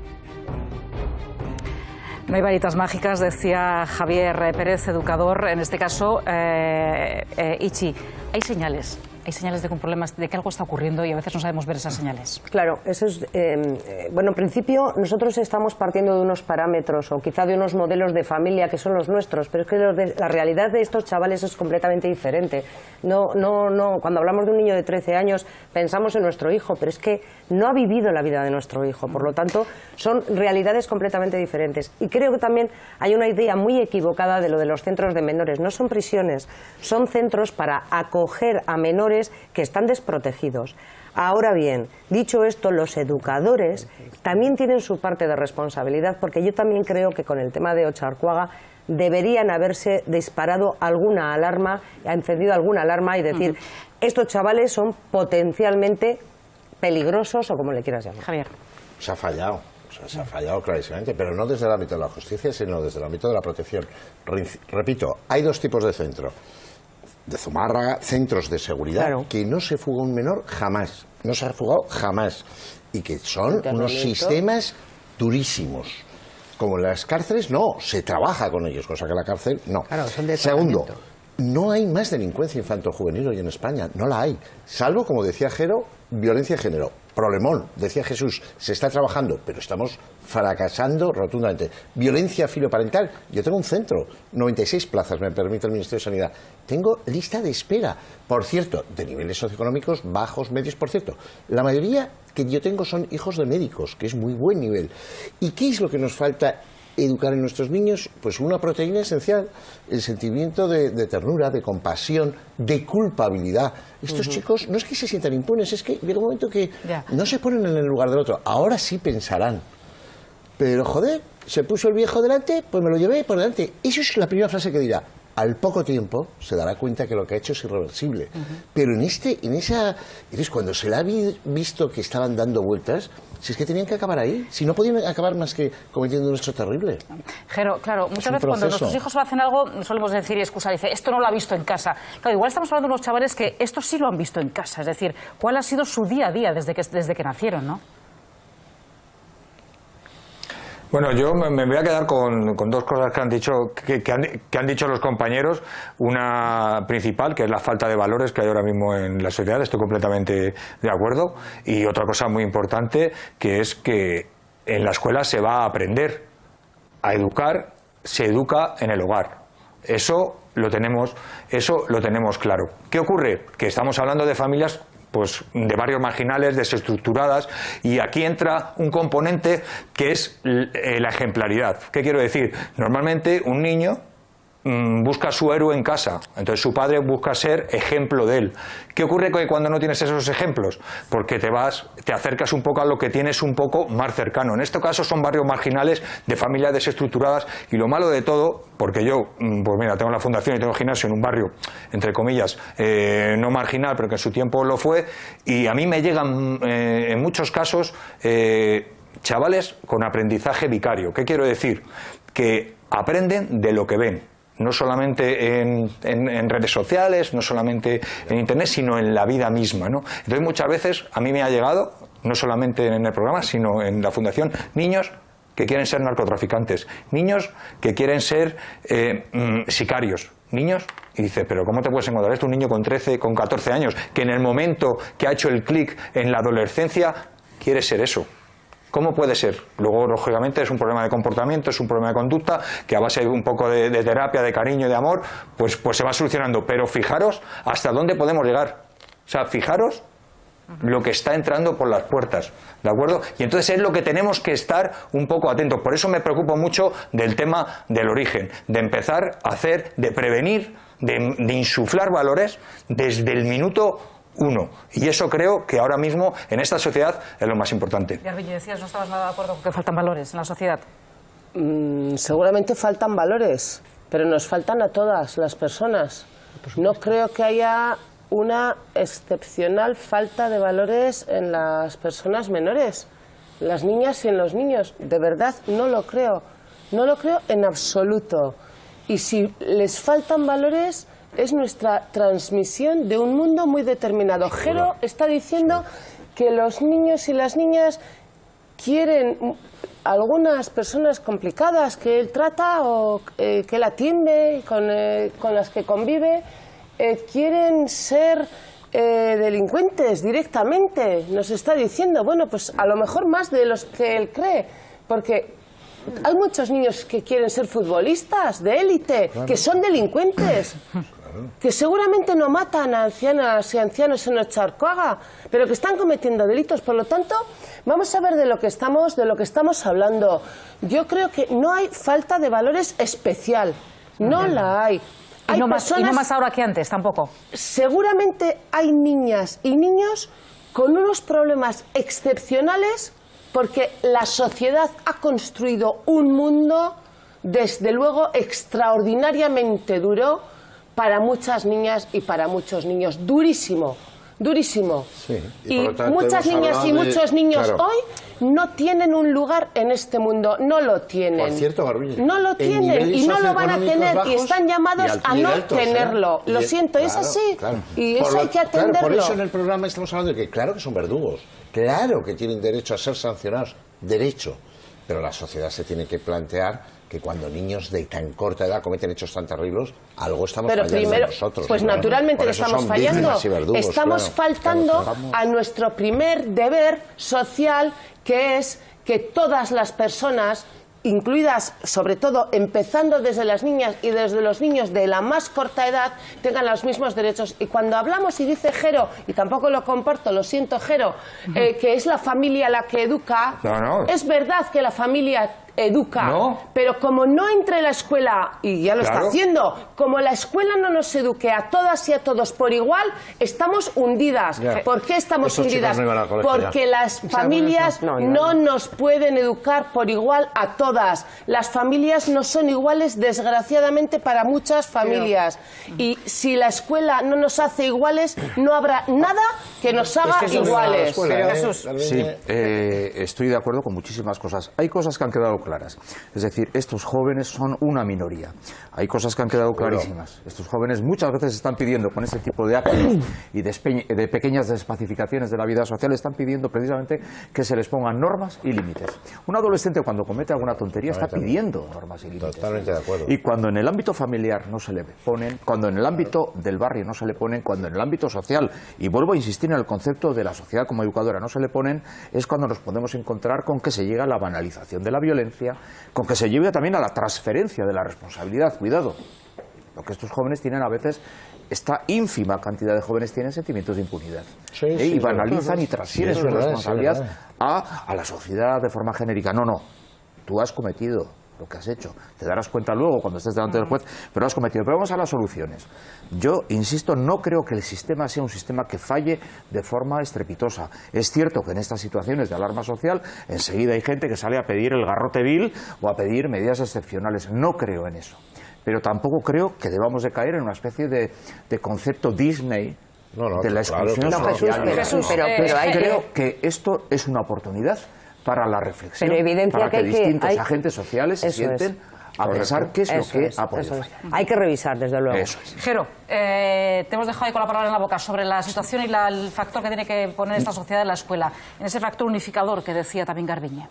No hay varitas mágicas, decía Javier Pérez, educador. En este caso, Ichi, hay señales de que un problema, de que algo está ocurriendo y a veces no sabemos ver esas señales. Claro, eso es. Bueno, en principio nosotros estamos partiendo de unos parámetros o quizá de unos modelos de familia que son los nuestros, pero es que la realidad de estos chavales es completamente diferente. No. Cuando hablamos de un niño de 13 años pensamos en nuestro hijo, pero es que no ha vivido la vida de nuestro hijo. Por lo tanto, son realidades completamente diferentes. Y creo que también hay una idea muy equivocada de lo de los centros de menores. No son prisiones, son centros para acoger a menores que están desprotegidos. Ahora bien, dicho esto, los educadores también tienen su parte de responsabilidad, porque yo también creo que con el tema de Ocharcoaga deberían haberse disparado alguna alarma, encendido alguna alarma y decir, estos chavales son potencialmente peligrosos o como le quieras llamar. Javier. Se ha fallado. Se ha fallado clarísimamente, pero no desde el ámbito de la justicia, sino desde el ámbito de la protección. Repito, hay dos tipos de centro. De Zumárraga, centros de seguridad, claro, que no se fuga un menor jamás, no se ha fugado jamás, y que son unos sistemas durísimos. Como en las cárceles, no, se trabaja con ellos, cosa que la cárcel no. Claro, son de Segundo, no hay más delincuencia infanto-juvenil hoy en España, no la hay, salvo, como decía Jero, violencia de género. Problemón, decía Jesús, se está trabajando, pero estamos fracasando rotundamente. Violencia filoparental, yo tengo un centro, 96 plazas me permite el Ministerio de Sanidad. Tengo lista de espera, por cierto, de niveles socioeconómicos bajos, medios, por cierto. La mayoría que yo tengo son hijos de médicos, que es muy buen nivel. ¿Y qué es lo que nos falta educar en nuestros niños? Pues una proteína esencial, el sentimiento de ternura, de compasión, de culpabilidad. Estos chicos no es que se sientan impunes, es que llega un momento que no se ponen en el lugar del otro. Ahora sí pensarán. Pero joder, se puso el viejo delante, pues me lo llevé por delante. Eso es la primera frase que dirá. Al poco tiempo se dará cuenta que lo que ha hecho es irreversible. Pero en esa... Entonces, cuando se le ha visto que estaban dando vueltas, si es que tenían que acabar ahí, si no podían acabar más que cometiendo un hecho terrible. Jero, claro, muchas veces cuando nuestros hijos hacen algo solemos decir y excusar, dice, esto no lo ha visto en casa. Claro, igual estamos hablando de unos chavales que esto sí lo han visto en casa, es decir, ¿cuál ha sido su día a día desde que nacieron, no? Bueno, yo me voy a quedar con dos cosas que han dicho que han dicho los compañeros. Una principal, que es la falta de valores que hay ahora mismo en la sociedad, estoy completamente de acuerdo. Y otra cosa muy importante, que es que en la escuela se va a aprender a educar, se educa en el hogar. Eso lo tenemos claro. ¿Qué ocurre? Que estamos hablando de familias pues de barrios marginales, desestructuradas, y aquí entra un componente que es la ejemplaridad. ¿Qué quiero decir? Normalmente un niño busca a su héroe en casa, entonces su padre busca ser ejemplo de él. ¿Qué ocurre cuando no tienes esos ejemplos? Porque te acercas un poco a lo que tienes un poco más cercano. En este caso son barrios marginales de familias desestructuradas, y lo malo de todo, porque yo, pues mira, tengo la fundación y tengo gimnasio en un barrio, entre comillas, no marginal, pero que en su tiempo lo fue, y a mí me llegan en muchos casos chavales con aprendizaje vicario. ¿Qué quiero decir? Que aprenden de lo que ven. No solamente en redes sociales, no solamente en internet, sino en la vida misma, ¿no? Entonces muchas veces a mí me ha llegado, no solamente en el programa, sino en la fundación, niños que quieren ser narcotraficantes, niños que quieren ser sicarios, niños, y dice, pero ¿cómo te puedes encontrar esto? Un niño con 13, con 14 años, que en el momento que ha hecho el clic en la adolescencia quiere ser eso. ¿Cómo puede ser? Luego, lógicamente, es un problema de comportamiento, es un problema de conducta, que a base de un poco de terapia, de cariño, de amor, pues se va solucionando. Pero fijaros hasta dónde podemos llegar. O sea, fijaros lo que está entrando por las puertas, ¿de acuerdo? Y entonces es lo que tenemos que estar un poco atentos. Por eso me preocupo mucho del tema del origen, de empezar a hacer, de prevenir, de insuflar valores desde el minuto uno. Y eso creo que ahora mismo en esta sociedad es lo más importante. Y Arbillo, decías, no estabas nada de acuerdo con que faltan valores en la sociedad. Seguramente faltan valores, pero nos faltan a todas las personas. No creo que haya una excepcional falta de valores en las personas menores, las niñas y en los niños. De verdad, no lo creo. No lo creo en absoluto. Y si les faltan valores, es nuestra transmisión de un mundo muy determinado. Jero está diciendo que los niños y las niñas quieren, algunas personas complicadas que él trata o que él atiende, con las que convive, quieren ser delincuentes directamente. Nos está diciendo, bueno, pues a lo mejor más de los que él cree, porque hay muchos niños que quieren ser futbolistas de élite, que son delincuentes, que seguramente no matan a ancianas y ancianos en Ocharcoaga, pero que están cometiendo delitos. Por lo tanto, vamos a ver de lo que estamos hablando. Yo creo que no hay falta de valores especial, no la hay. Y no más ahora que antes, tampoco. Seguramente hay niñas y niños con unos problemas excepcionales, porque la sociedad ha construido un mundo, desde luego, extraordinariamente duro para muchas niñas y para muchos niños. Durísimo, durísimo. Sí, y muchas niñas y muchos niños hoy no tienen un lugar en este mundo, no lo tienen. Por cierto, Garbiñe, no lo tienen y no lo van a tener, y están llamados a no altos, tenerlo. Lo siento, es así. Y eso hay que atenderlo. Claro, por eso en el programa estamos hablando de que claro que son verdugos, claro que tienen derecho a ser sancionados, derecho. Pero la sociedad se tiene que plantear que cuando niños de tan corta edad cometen hechos tan terribles, algo estamos fallando nosotros. Pues naturalmente le estamos fallando. Estamos faltando a nuestro primer deber social, que es que todas las personas, incluidas, sobre todo, empezando desde las niñas y desde los niños de la más corta edad, tengan los mismos derechos. Y cuando hablamos, y dice Jero, y tampoco lo comparto, lo siento, Jero, que es la familia la que educa, es verdad que la familia educa, pero como no entre la escuela, y ya lo está haciendo, como la escuela no nos eduque a todas y a todos por igual, estamos hundidas. ¿Por qué estamos hundidas? Porque las familias no nos pueden educar por igual a todas. Las familias no son iguales, desgraciadamente, para muchas familias. Y si la escuela no nos hace iguales, no habrá nada que nos haga iguales. Sí, estoy de acuerdo con muchísimas cosas. Hay cosas que han quedado claras. claras. Es decir, estos jóvenes son una minoría. Hay cosas que han quedado clarísimas. Estos jóvenes muchas veces están pidiendo, con este tipo de actos y de pequeñas despacificaciones de la vida social, están pidiendo precisamente que se les pongan normas y límites. Un adolescente cuando comete alguna tontería está pidiendo normas y límites. Totalmente de acuerdo. Y cuando en el ámbito familiar no se le ponen, cuando en el ámbito del barrio no se le ponen, cuando en el ámbito social, y vuelvo a insistir en el concepto de la sociedad como educadora, no se le ponen, es cuando nos podemos encontrar con que se llega a la banalización de la violencia, con que se lleve también a la transferencia de la responsabilidad. Cuidado, lo que estos jóvenes tienen a veces, esta ínfima cantidad de jóvenes tienen sentimientos de impunidad y banalizan y transfieren su responsabilidad a la sociedad de forma genérica. No, tú has cometido lo que has hecho, te darás cuenta luego cuando estés delante del juez, pero lo has cometido. Pero vamos a las soluciones. Yo insisto, no creo que el sistema sea un sistema que falle de forma estrepitosa. Es cierto que en estas situaciones de alarma social enseguida hay gente que sale a pedir el garrote vil o a pedir medidas excepcionales. No creo en eso, pero tampoco creo que debamos de caer en una especie de concepto Disney de la exclusión social. Creo que esto es una oportunidad para la reflexión, para que distintos agentes sociales se sienten a pensar qué es lo que ha podido fallar. Hay que revisar, desde luego. Jero, te hemos dejado ahí con la palabra en la boca sobre la situación y el factor que tiene que poner esta sociedad en la escuela, en ese factor unificador que decía también Garbiñe.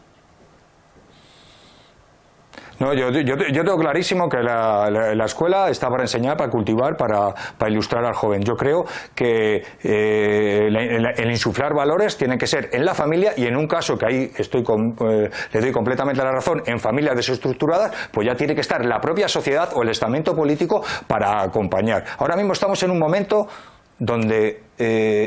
No, yo tengo clarísimo que la escuela está para enseñar, para cultivar, para ilustrar al joven. Yo creo que el insuflar valores tiene que ser en la familia, y en un caso que ahí le doy completamente la razón, en familias desestructuradas, pues ya tiene que estar la propia sociedad o el estamento político para acompañar. Ahora mismo estamos en un momento donde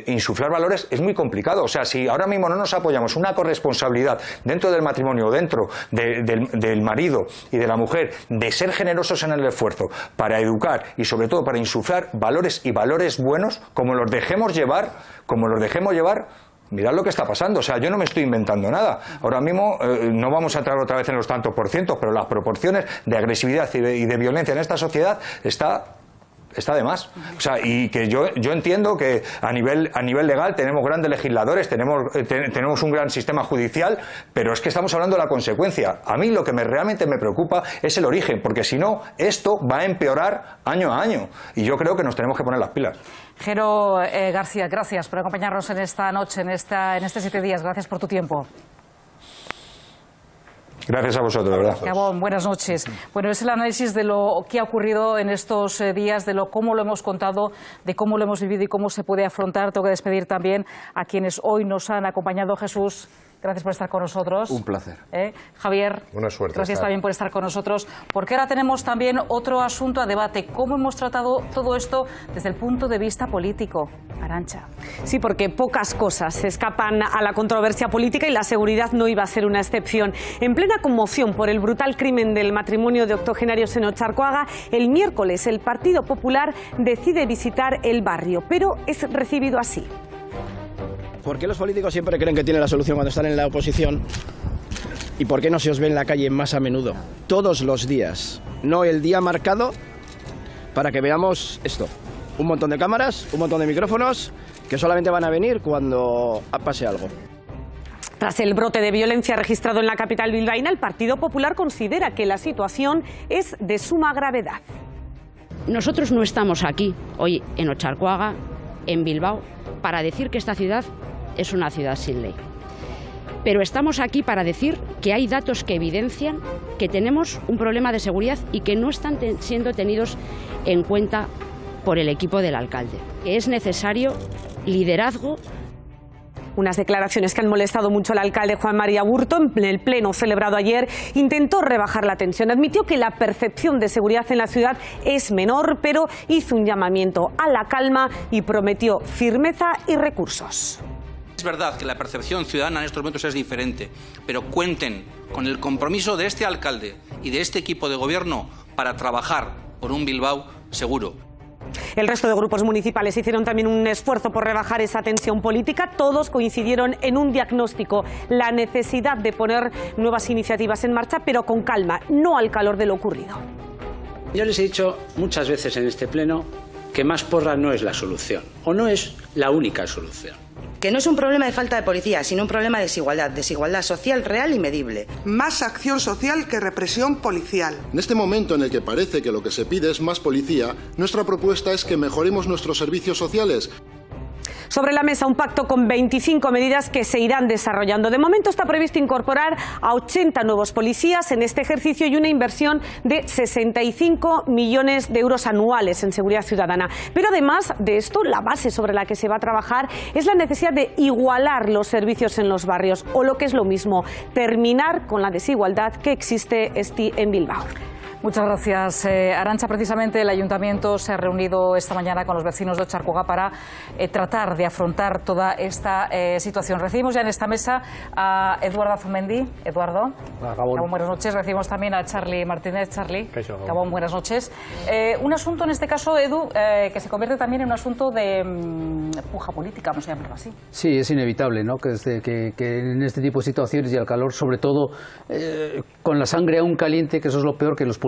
insuflar valores es muy complicado. O sea, si ahora mismo no nos apoyamos una corresponsabilidad dentro del matrimonio, dentro del marido y de la mujer, de ser generosos en el esfuerzo para educar y sobre todo para insuflar valores y valores buenos, como los dejemos llevar, mirad lo que está pasando. O sea, yo no me estoy inventando nada. Ahora mismo no vamos a entrar otra vez en los tantos por cientos, pero las proporciones de agresividad y de violencia en esta sociedad está de más. O sea, y que yo entiendo que a nivel legal tenemos grandes legisladores, tenemos un gran sistema judicial, pero es que estamos hablando de la consecuencia. A mí lo que realmente me preocupa es el origen, porque si no, esto va a empeorar año a año. Y yo creo que nos tenemos que poner las pilas. Jero García, gracias por acompañarnos en esta noche, en estos 7 días. Gracias por tu tiempo. Gracias a vosotros, de verdad. Gabón, buenas noches. Bueno, es el análisis de lo que ha ocurrido en estos días, de cómo lo hemos contado, de cómo lo hemos vivido y cómo se puede afrontar. Tengo que despedir también a quienes hoy nos han acompañado. Jesús, gracias por estar con nosotros. Un placer. Javier, buena suerte, gracias también por estar con nosotros, porque ahora tenemos también otro asunto a debate. ¿Cómo hemos tratado todo esto desde el punto de vista político? Arantxa. Sí, porque pocas cosas se escapan a la controversia política y la seguridad no iba a ser una excepción. En plena conmoción por el brutal crimen del matrimonio de octogenarios en Otxarkoaga, el miércoles el Partido Popular decide visitar el barrio, pero es recibido así. ¿Por qué los políticos siempre creen que tienen la solución cuando están en la oposición? ¿Y por qué no se os ve en la calle más a menudo? Todos los días, no el día marcado, para que veamos esto. Un montón de cámaras, un montón de micrófonos, que solamente van a venir cuando pase algo. Tras el brote de violencia registrado en la capital bilbaína, el Partido Popular considera que la situación es de suma gravedad. Nosotros no estamos aquí, hoy en Otxarkoaga, en Bilbao, para decir que esta ciudad es una ciudad sin ley. Pero estamos aquí para decir que hay datos que evidencian que tenemos un problema de seguridad y que no están siendo tenidos en cuenta por el equipo del alcalde. Que es necesario liderazgo. Unas declaraciones que han molestado mucho al alcalde Juan María Aburto. En el pleno celebrado ayer intentó rebajar la tensión. Admitió que la percepción de seguridad en la ciudad es menor, pero hizo un llamamiento a la calma y prometió firmeza y recursos. Es verdad que la percepción ciudadana en estos momentos es diferente, pero cuenten con el compromiso de este alcalde y de este equipo de gobierno para trabajar por un Bilbao seguro. El resto de grupos municipales hicieron también un esfuerzo por rebajar esa tensión política. Todos coincidieron en un diagnóstico: la necesidad de poner nuevas iniciativas en marcha, pero con calma, no al calor de lo ocurrido. Yo les he dicho muchas veces en este pleno que más porra no es la solución, o no es la única solución. que no es un problema de falta de policía, sino un problema de desigualdad social real y medible. Más acción social que represión policial. En este momento en el que parece que lo que se pide es más policía, nuestra propuesta es que mejoremos nuestros servicios sociales. Sobre la mesa un pacto con 25 medidas que se irán desarrollando. De momento está previsto incorporar a 80 nuevos policías en este ejercicio y una inversión de 65 millones de euros anuales en seguridad ciudadana. Pero además de esto, la base sobre la que se va a trabajar es la necesidad de igualar los servicios en los barrios, o lo que es lo mismo, terminar con la desigualdad que existe en Bilbao. Muchas gracias, Arantxa. Precisamente el Ayuntamiento se ha reunido esta mañana con los vecinos de Otxarkoaga para tratar de afrontar toda esta situación. Recibimos ya en esta mesa a Eduardo Azumendi. Eduardo, Gabón, buenas noches. Recibimos también a Charly Martínez. Charly, Gabón, buenas noches. Un asunto en este caso, Edu, que se convierte también en un asunto de puja política, vamos a llamarlo así. Sí, es inevitable, ¿no? Que en este tipo de situaciones y al calor, sobre todo con la sangre aún caliente, que eso es lo peor, que los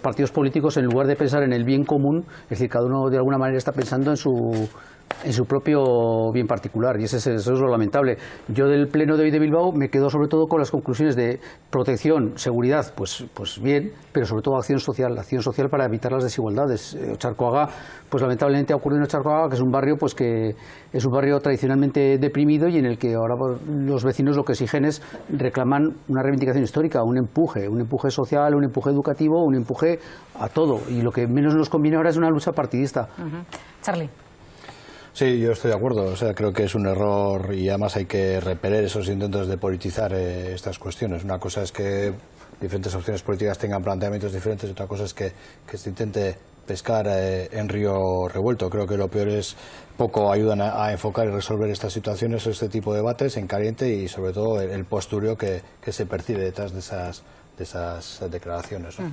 partidos políticos, en lugar de pensar en el bien común, es decir, cada uno de alguna manera está pensando en su propio bien particular, y eso es lo lamentable. Yo del pleno de hoy de Bilbao me quedo sobre todo con las conclusiones de protección, seguridad, pues bien, pero sobre todo acción social para evitar las desigualdades. Otxarkoaga, pues lamentablemente ha ocurrido en Otxarkoaga, que es un barrio que es un barrio tradicionalmente deprimido y en el que ahora los vecinos lo que exigen es, reclaman una reivindicación histórica, un empuje social, un empuje educativo, un empuje a todo, y lo que menos nos conviene ahora es una lucha partidista. Charly. Sí, yo estoy de acuerdo. O sea, creo que es un error y además hay que repeler esos intentos de politizar estas cuestiones. Una cosa es que diferentes opciones políticas tengan planteamientos diferentes, otra cosa es que se intente pescar en río revuelto. Creo que lo peor es poco ayudan a enfocar y resolver estas situaciones, este tipo de debates en caliente y sobre todo el postureo que se percibe detrás de esas declaraciones, ¿no?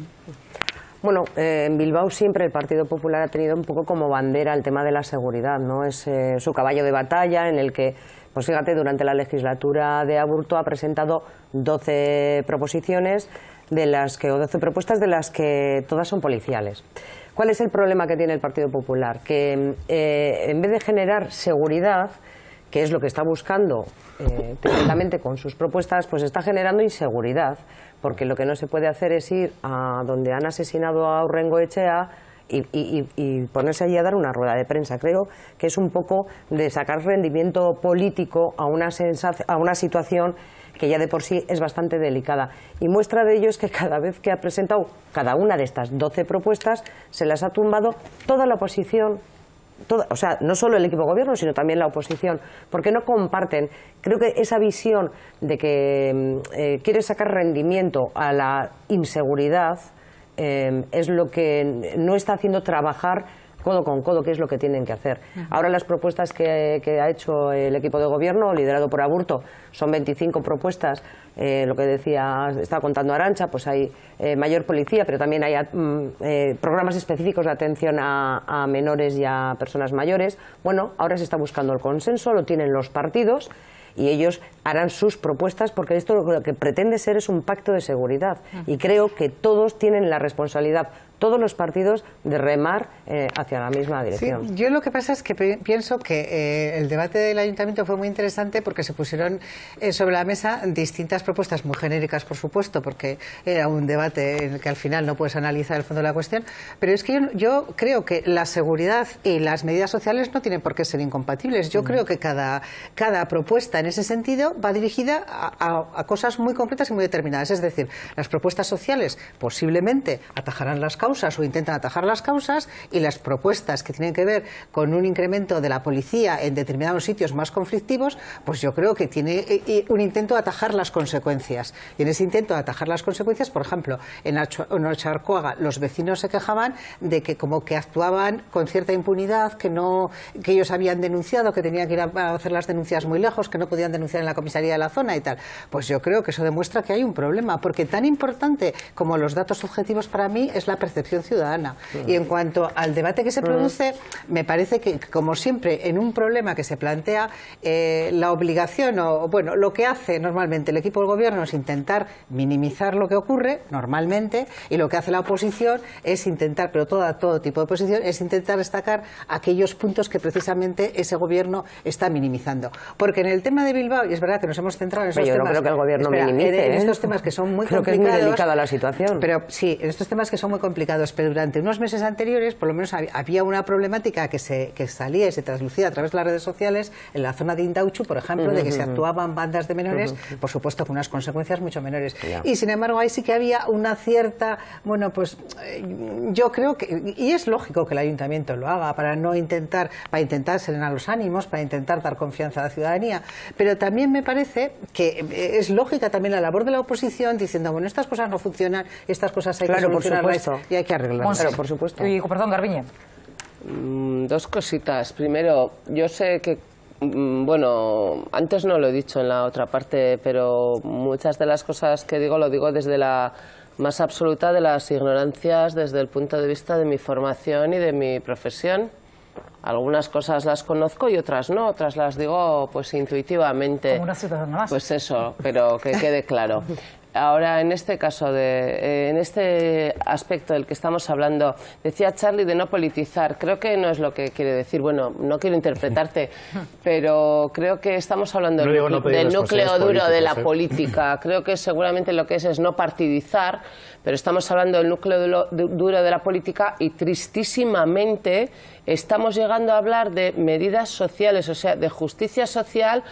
Bueno, en Bilbao siempre el Partido Popular ha tenido un poco como bandera el tema de la seguridad, ¿no? Es su caballo de batalla en el que, pues fíjate, durante la legislatura de Aburto ha presentado 12 proposiciones o 12 propuestas de las que todas son policiales. ¿Cuál es el problema que tiene el Partido Popular? Que en vez de generar seguridad, que es lo que está buscando técnicamente con sus propuestas, pues está generando inseguridad, porque lo que no se puede hacer es ir a donde han asesinado a Urrengoetxea y ponerse allí a dar una rueda de prensa. Creo que es un poco de sacar rendimiento político a una situación que ya de por sí es bastante delicada. Y muestra de ello es que cada vez que ha presentado cada una de estas 12 propuestas, se las ha tumbado toda la oposición. O sea, no solo el equipo de gobierno, sino también la oposición, porque no comparten. Creo que esa visión de que quiere sacar rendimiento a la inseguridad es lo que no está haciendo trabajar codo con codo, que es lo que tienen que hacer. Ahora las propuestas que ha hecho el equipo de gobierno, liderado por Aburto, son 25 propuestas. Lo que estaba contando Arantxa, pues hay mayor policía, pero también hay programas específicos de atención a menores y a personas mayores. Bueno, ahora se está buscando el consenso, lo tienen los partidos y ellos harán sus propuestas, porque esto lo que pretende ser es un pacto de seguridad. Y creo que todos tienen la responsabilidad, todos los partidos, de remar hacia la misma dirección. Sí, yo lo que pasa es que pienso que el debate del Ayuntamiento fue muy interesante porque se pusieron sobre la mesa distintas propuestas, muy genéricas por supuesto, porque era un debate en el que al final no puedes analizar el fondo de la cuestión, pero es que yo creo que la seguridad y las medidas sociales no tienen por qué ser incompatibles. Yo creo que cada propuesta en ese sentido va dirigida a cosas muy concretas y muy determinadas. Es decir, las propuestas sociales posiblemente atajarán las causas o intentan atajar las causas, y las propuestas que tienen que ver con un incremento de la policía en determinados sitios más conflictivos, pues yo creo que tiene un intento de atajar las consecuencias. Y en ese intento de atajar las consecuencias, por ejemplo, en Otxarkoaga los vecinos se quejaban de que como que actuaban con cierta impunidad, que ellos habían denunciado, que tenían que ir a hacer las denuncias muy lejos, que no podían denunciar en la comisaría de la zona y tal. Pues yo creo que eso demuestra que hay un problema, porque tan importante como los datos objetivos para mí es la percepción percepción ciudadana. Y en cuanto al debate que se produce, me parece que, como siempre, en un problema que se plantea, la obligación, o bueno, lo que hace normalmente el equipo del gobierno es intentar minimizar lo que ocurre, normalmente, y lo que hace la oposición es intentar, pero todo tipo de oposición, es intentar destacar aquellos puntos que precisamente ese gobierno está minimizando. Porque en el tema de Bilbao, y es verdad que nos hemos centrado en esos temas... Yo no creo que el gobierno minimice, en estos temas que son muy creo complicados... que es muy delicada la situación. Pero sí, en estos temas que son muy complicados, pero durante unos meses anteriores, por lo menos había una problemática que salía y se traslucía a través de las redes sociales en la zona de Indauchu, por ejemplo, de que se actuaban bandas de menores, por supuesto con unas consecuencias mucho menores. Y sin embargo, ahí sí que había una cierta... Bueno, pues yo creo que... Y es lógico que el ayuntamiento lo haga para intentar serenar los ánimos, para intentar dar confianza a la ciudadanía. Pero también me parece que es lógica también la labor de la oposición diciendo, bueno, estas cosas no funcionan, estas cosas hay que solucionarlas y hay que arreglarlas. Claro, por supuesto. Y, perdón, Garbiñe. Dos cositas. Primero, yo sé que, bueno, antes no lo he dicho en la otra parte, pero muchas de las cosas que digo lo digo desde la más absoluta de las ignorancias, desde el punto de vista de mi formación y de mi profesión. Algunas cosas las conozco y otras no, otras las digo pues intuitivamente. Como una ciudadana más. Pues eso, pero que quede claro. Ahora, en este caso, en este aspecto del que estamos hablando, decía Charlie de no politizar. Creo que no es lo que quiere decir. Bueno, no quiero interpretarte, pero creo que estamos hablando del núcleo duro de la política. Creo que seguramente lo que es no partidizar, pero estamos hablando del núcleo duro de la política y tristísimamente estamos llegando a hablar de medidas sociales, o sea, de justicia social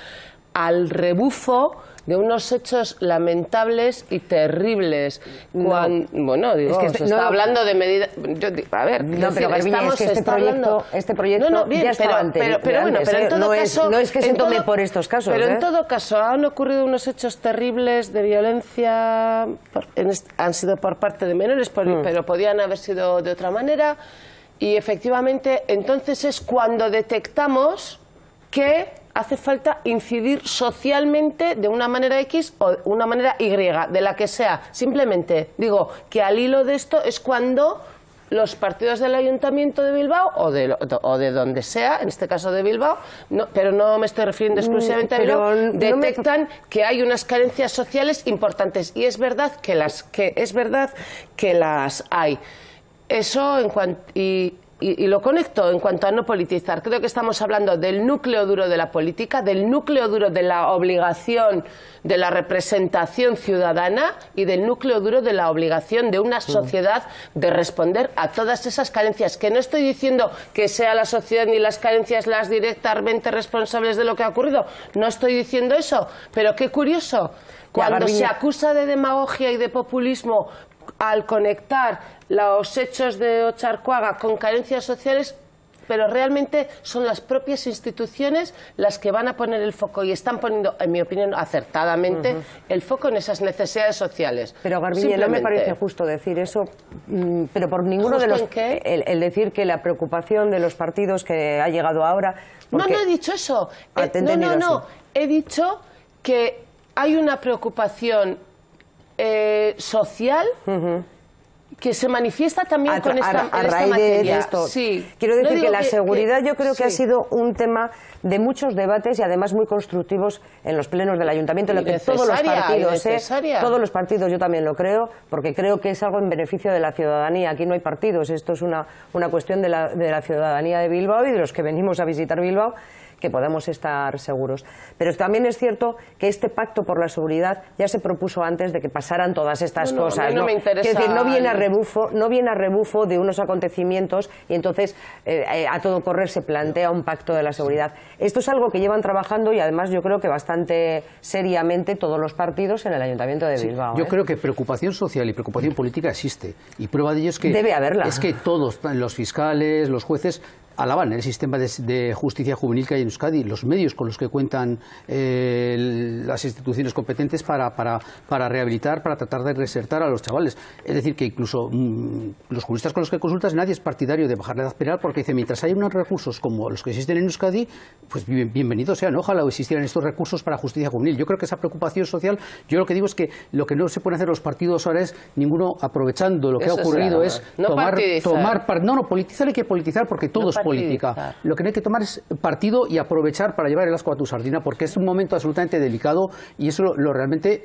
al rebufo de unos hechos lamentables y terribles. Bueno, digo, es que se está hablando de medidas... A ver, pero Garbiñe, es que este proyecto ya estaba antes. Pero bueno, pero en todo caso... No es que se tome por estos casos. Pero en todo caso, han ocurrido unos hechos terribles de violencia, han sido por parte de menores, pero podían haber sido de otra manera, y efectivamente, entonces es cuando detectamos que hace falta incidir socialmente de una manera X o una manera Y, de la que sea. Simplemente digo que al hilo de esto es cuando los partidos del Ayuntamiento de Bilbao o de donde sea, en este caso de Bilbao, pero no me estoy refiriendo exclusivamente a Bilbao, detectan que hay unas carencias sociales importantes y es verdad que las hay. Eso en cuanto y lo conecto en cuanto a no politizar. Creo que estamos hablando del núcleo duro de la política, del núcleo duro de la obligación de la representación ciudadana y del núcleo duro de la obligación de una sociedad de responder a todas esas carencias. Que no estoy diciendo que sea la sociedad ni las carencias las directamente responsables de lo que ha ocurrido. No estoy diciendo eso. Pero qué curioso, cuando se acusa de demagogia y de populismo al conectar los hechos de Otxarkoaga con carencias sociales, pero realmente son las propias instituciones las que van a poner el foco y están poniendo, en mi opinión, acertadamente el foco en esas necesidades sociales. Pero Garbiñe, no me parece justo decir eso, pero por ninguno de los... El decir que la preocupación de los partidos que ha llegado ahora... No he dicho eso. No. He dicho que hay una preocupación social que se manifiesta también con esta materia. De esto. Sí. Quiero decir que la seguridad yo creo que ha sido un tema de muchos debates y además muy constructivos en los plenos del Ayuntamiento, en lo que todos los partidos, yo también lo creo, porque creo que es algo en beneficio de la ciudadanía. Aquí no hay partidos, esto es una cuestión de la ciudadanía de Bilbao y de los que venimos a visitar Bilbao, que podemos estar seguros. Pero también es cierto que este pacto por la seguridad ya se propuso antes de que pasaran todas estas cosas. No me interesa. Es decir, no viene a rebufo de unos acontecimientos y entonces a todo correr se plantea un pacto de la seguridad. Esto es algo que llevan trabajando y además yo creo que bastante seriamente todos los partidos en el Ayuntamiento de Bilbao. Yo creo que preocupación social y preocupación política existe y prueba de ello es que debe haberla. Es que todos, los fiscales, los jueces, alaban el sistema de justicia juvenil que hay en Euskadi, los medios con los que cuentan las instituciones competentes para rehabilitar, para tratar de reinsertar a los chavales. Es decir, que incluso los juristas con los que consultas, nadie es partidario de bajar la edad penal, porque dice, mientras hay unos recursos como los que existen en Euskadi, pues bienvenidos sean. Ojalá existieran estos recursos para justicia juvenil. Yo creo que esa preocupación social, yo lo que digo es que lo que no se pueden hacer los partidos ahora es ninguno aprovechando lo que ha ocurrido es politizar hay que politizar porque todo es política. Lo que no hay que tomar es partido y aprovechar para llevar el asco a tu sardina, porque es un momento absolutamente delicado y eso lo realmente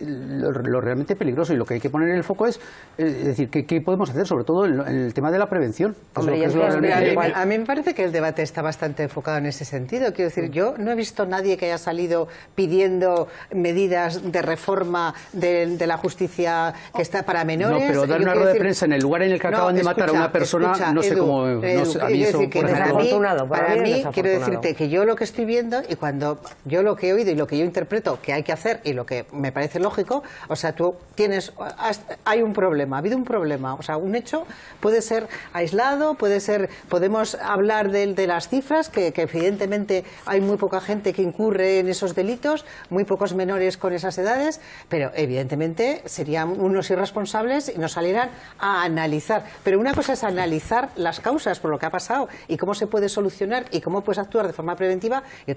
peligroso, y lo que hay que poner en el foco es decir, ¿qué podemos hacer? Sobre todo en el tema de la prevención. A mí me parece que el debate está bastante enfocado en ese sentido. Quiero decir, yo no he visto a nadie que haya salido pidiendo medidas de reforma de la justicia que está para menores. No, pero dar una rueda de prensa en el lugar en el que acaban de matar a una persona, no sé cómo... Para mí, quiero decirte que yo lo que estoy viendo, y cuando yo lo que he oído y lo que yo interpreto que hay que hacer y lo que me parece lógico, o sea, hay un problema, ha habido un problema, o sea, un hecho puede ser aislado, podemos hablar de las cifras, que evidentemente hay muy poca gente que incurre en esos delitos, muy pocos menores con esas edades, pero evidentemente serían unos irresponsables y nos salieran a analizar. Pero una cosa es analizar las causas por lo que ha pasado y cómo se puede solucionar y cómo puedes actuar de forma preventiva, y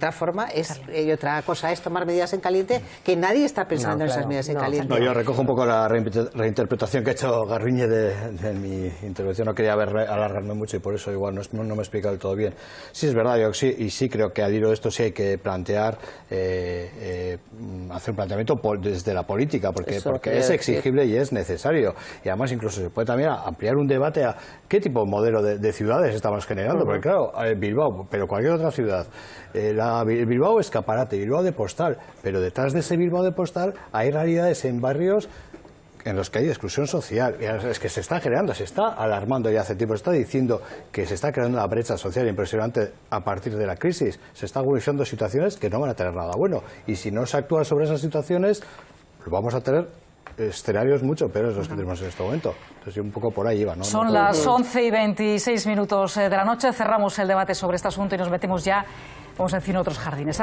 otra cosa es tomar medidas en caliente, que nadie está pensando en esas medidas en caliente. Yo recojo un poco la reinterpretación que ha hecho Garbiñe de mi intervención. No quería alargarme mucho y por eso igual no me he explicado del todo bien. Sí, es verdad, yo sí creo que al hilo de esto sí hay que plantear, hacer un planteamiento desde la política, porque es exigible y es necesario. Y además incluso se puede también ampliar un debate a qué tipo de modelo de ciudades estamos generando, porque claro, Bilbao, pero cualquier otra ciudad, Bilbao escaparate, Bilbao de postal, pero detrás de ese Bilbao de postal hay realidades en barrios en los que hay exclusión social. Es que se está generando, se está alarmando ya hace tiempo, se está diciendo que se está creando una brecha social impresionante a partir de la crisis. Se están agudizando situaciones que no van a tener nada bueno. Y si no se actúa sobre esas situaciones, pues vamos a tener escenarios mucho peores de los que tenemos en este momento. Entonces, un poco por ahí iba, ¿no? Son las 11:26 de la noche. Cerramos el debate sobre este asunto y nos metemos ya, vamos a decir, en otros jardines.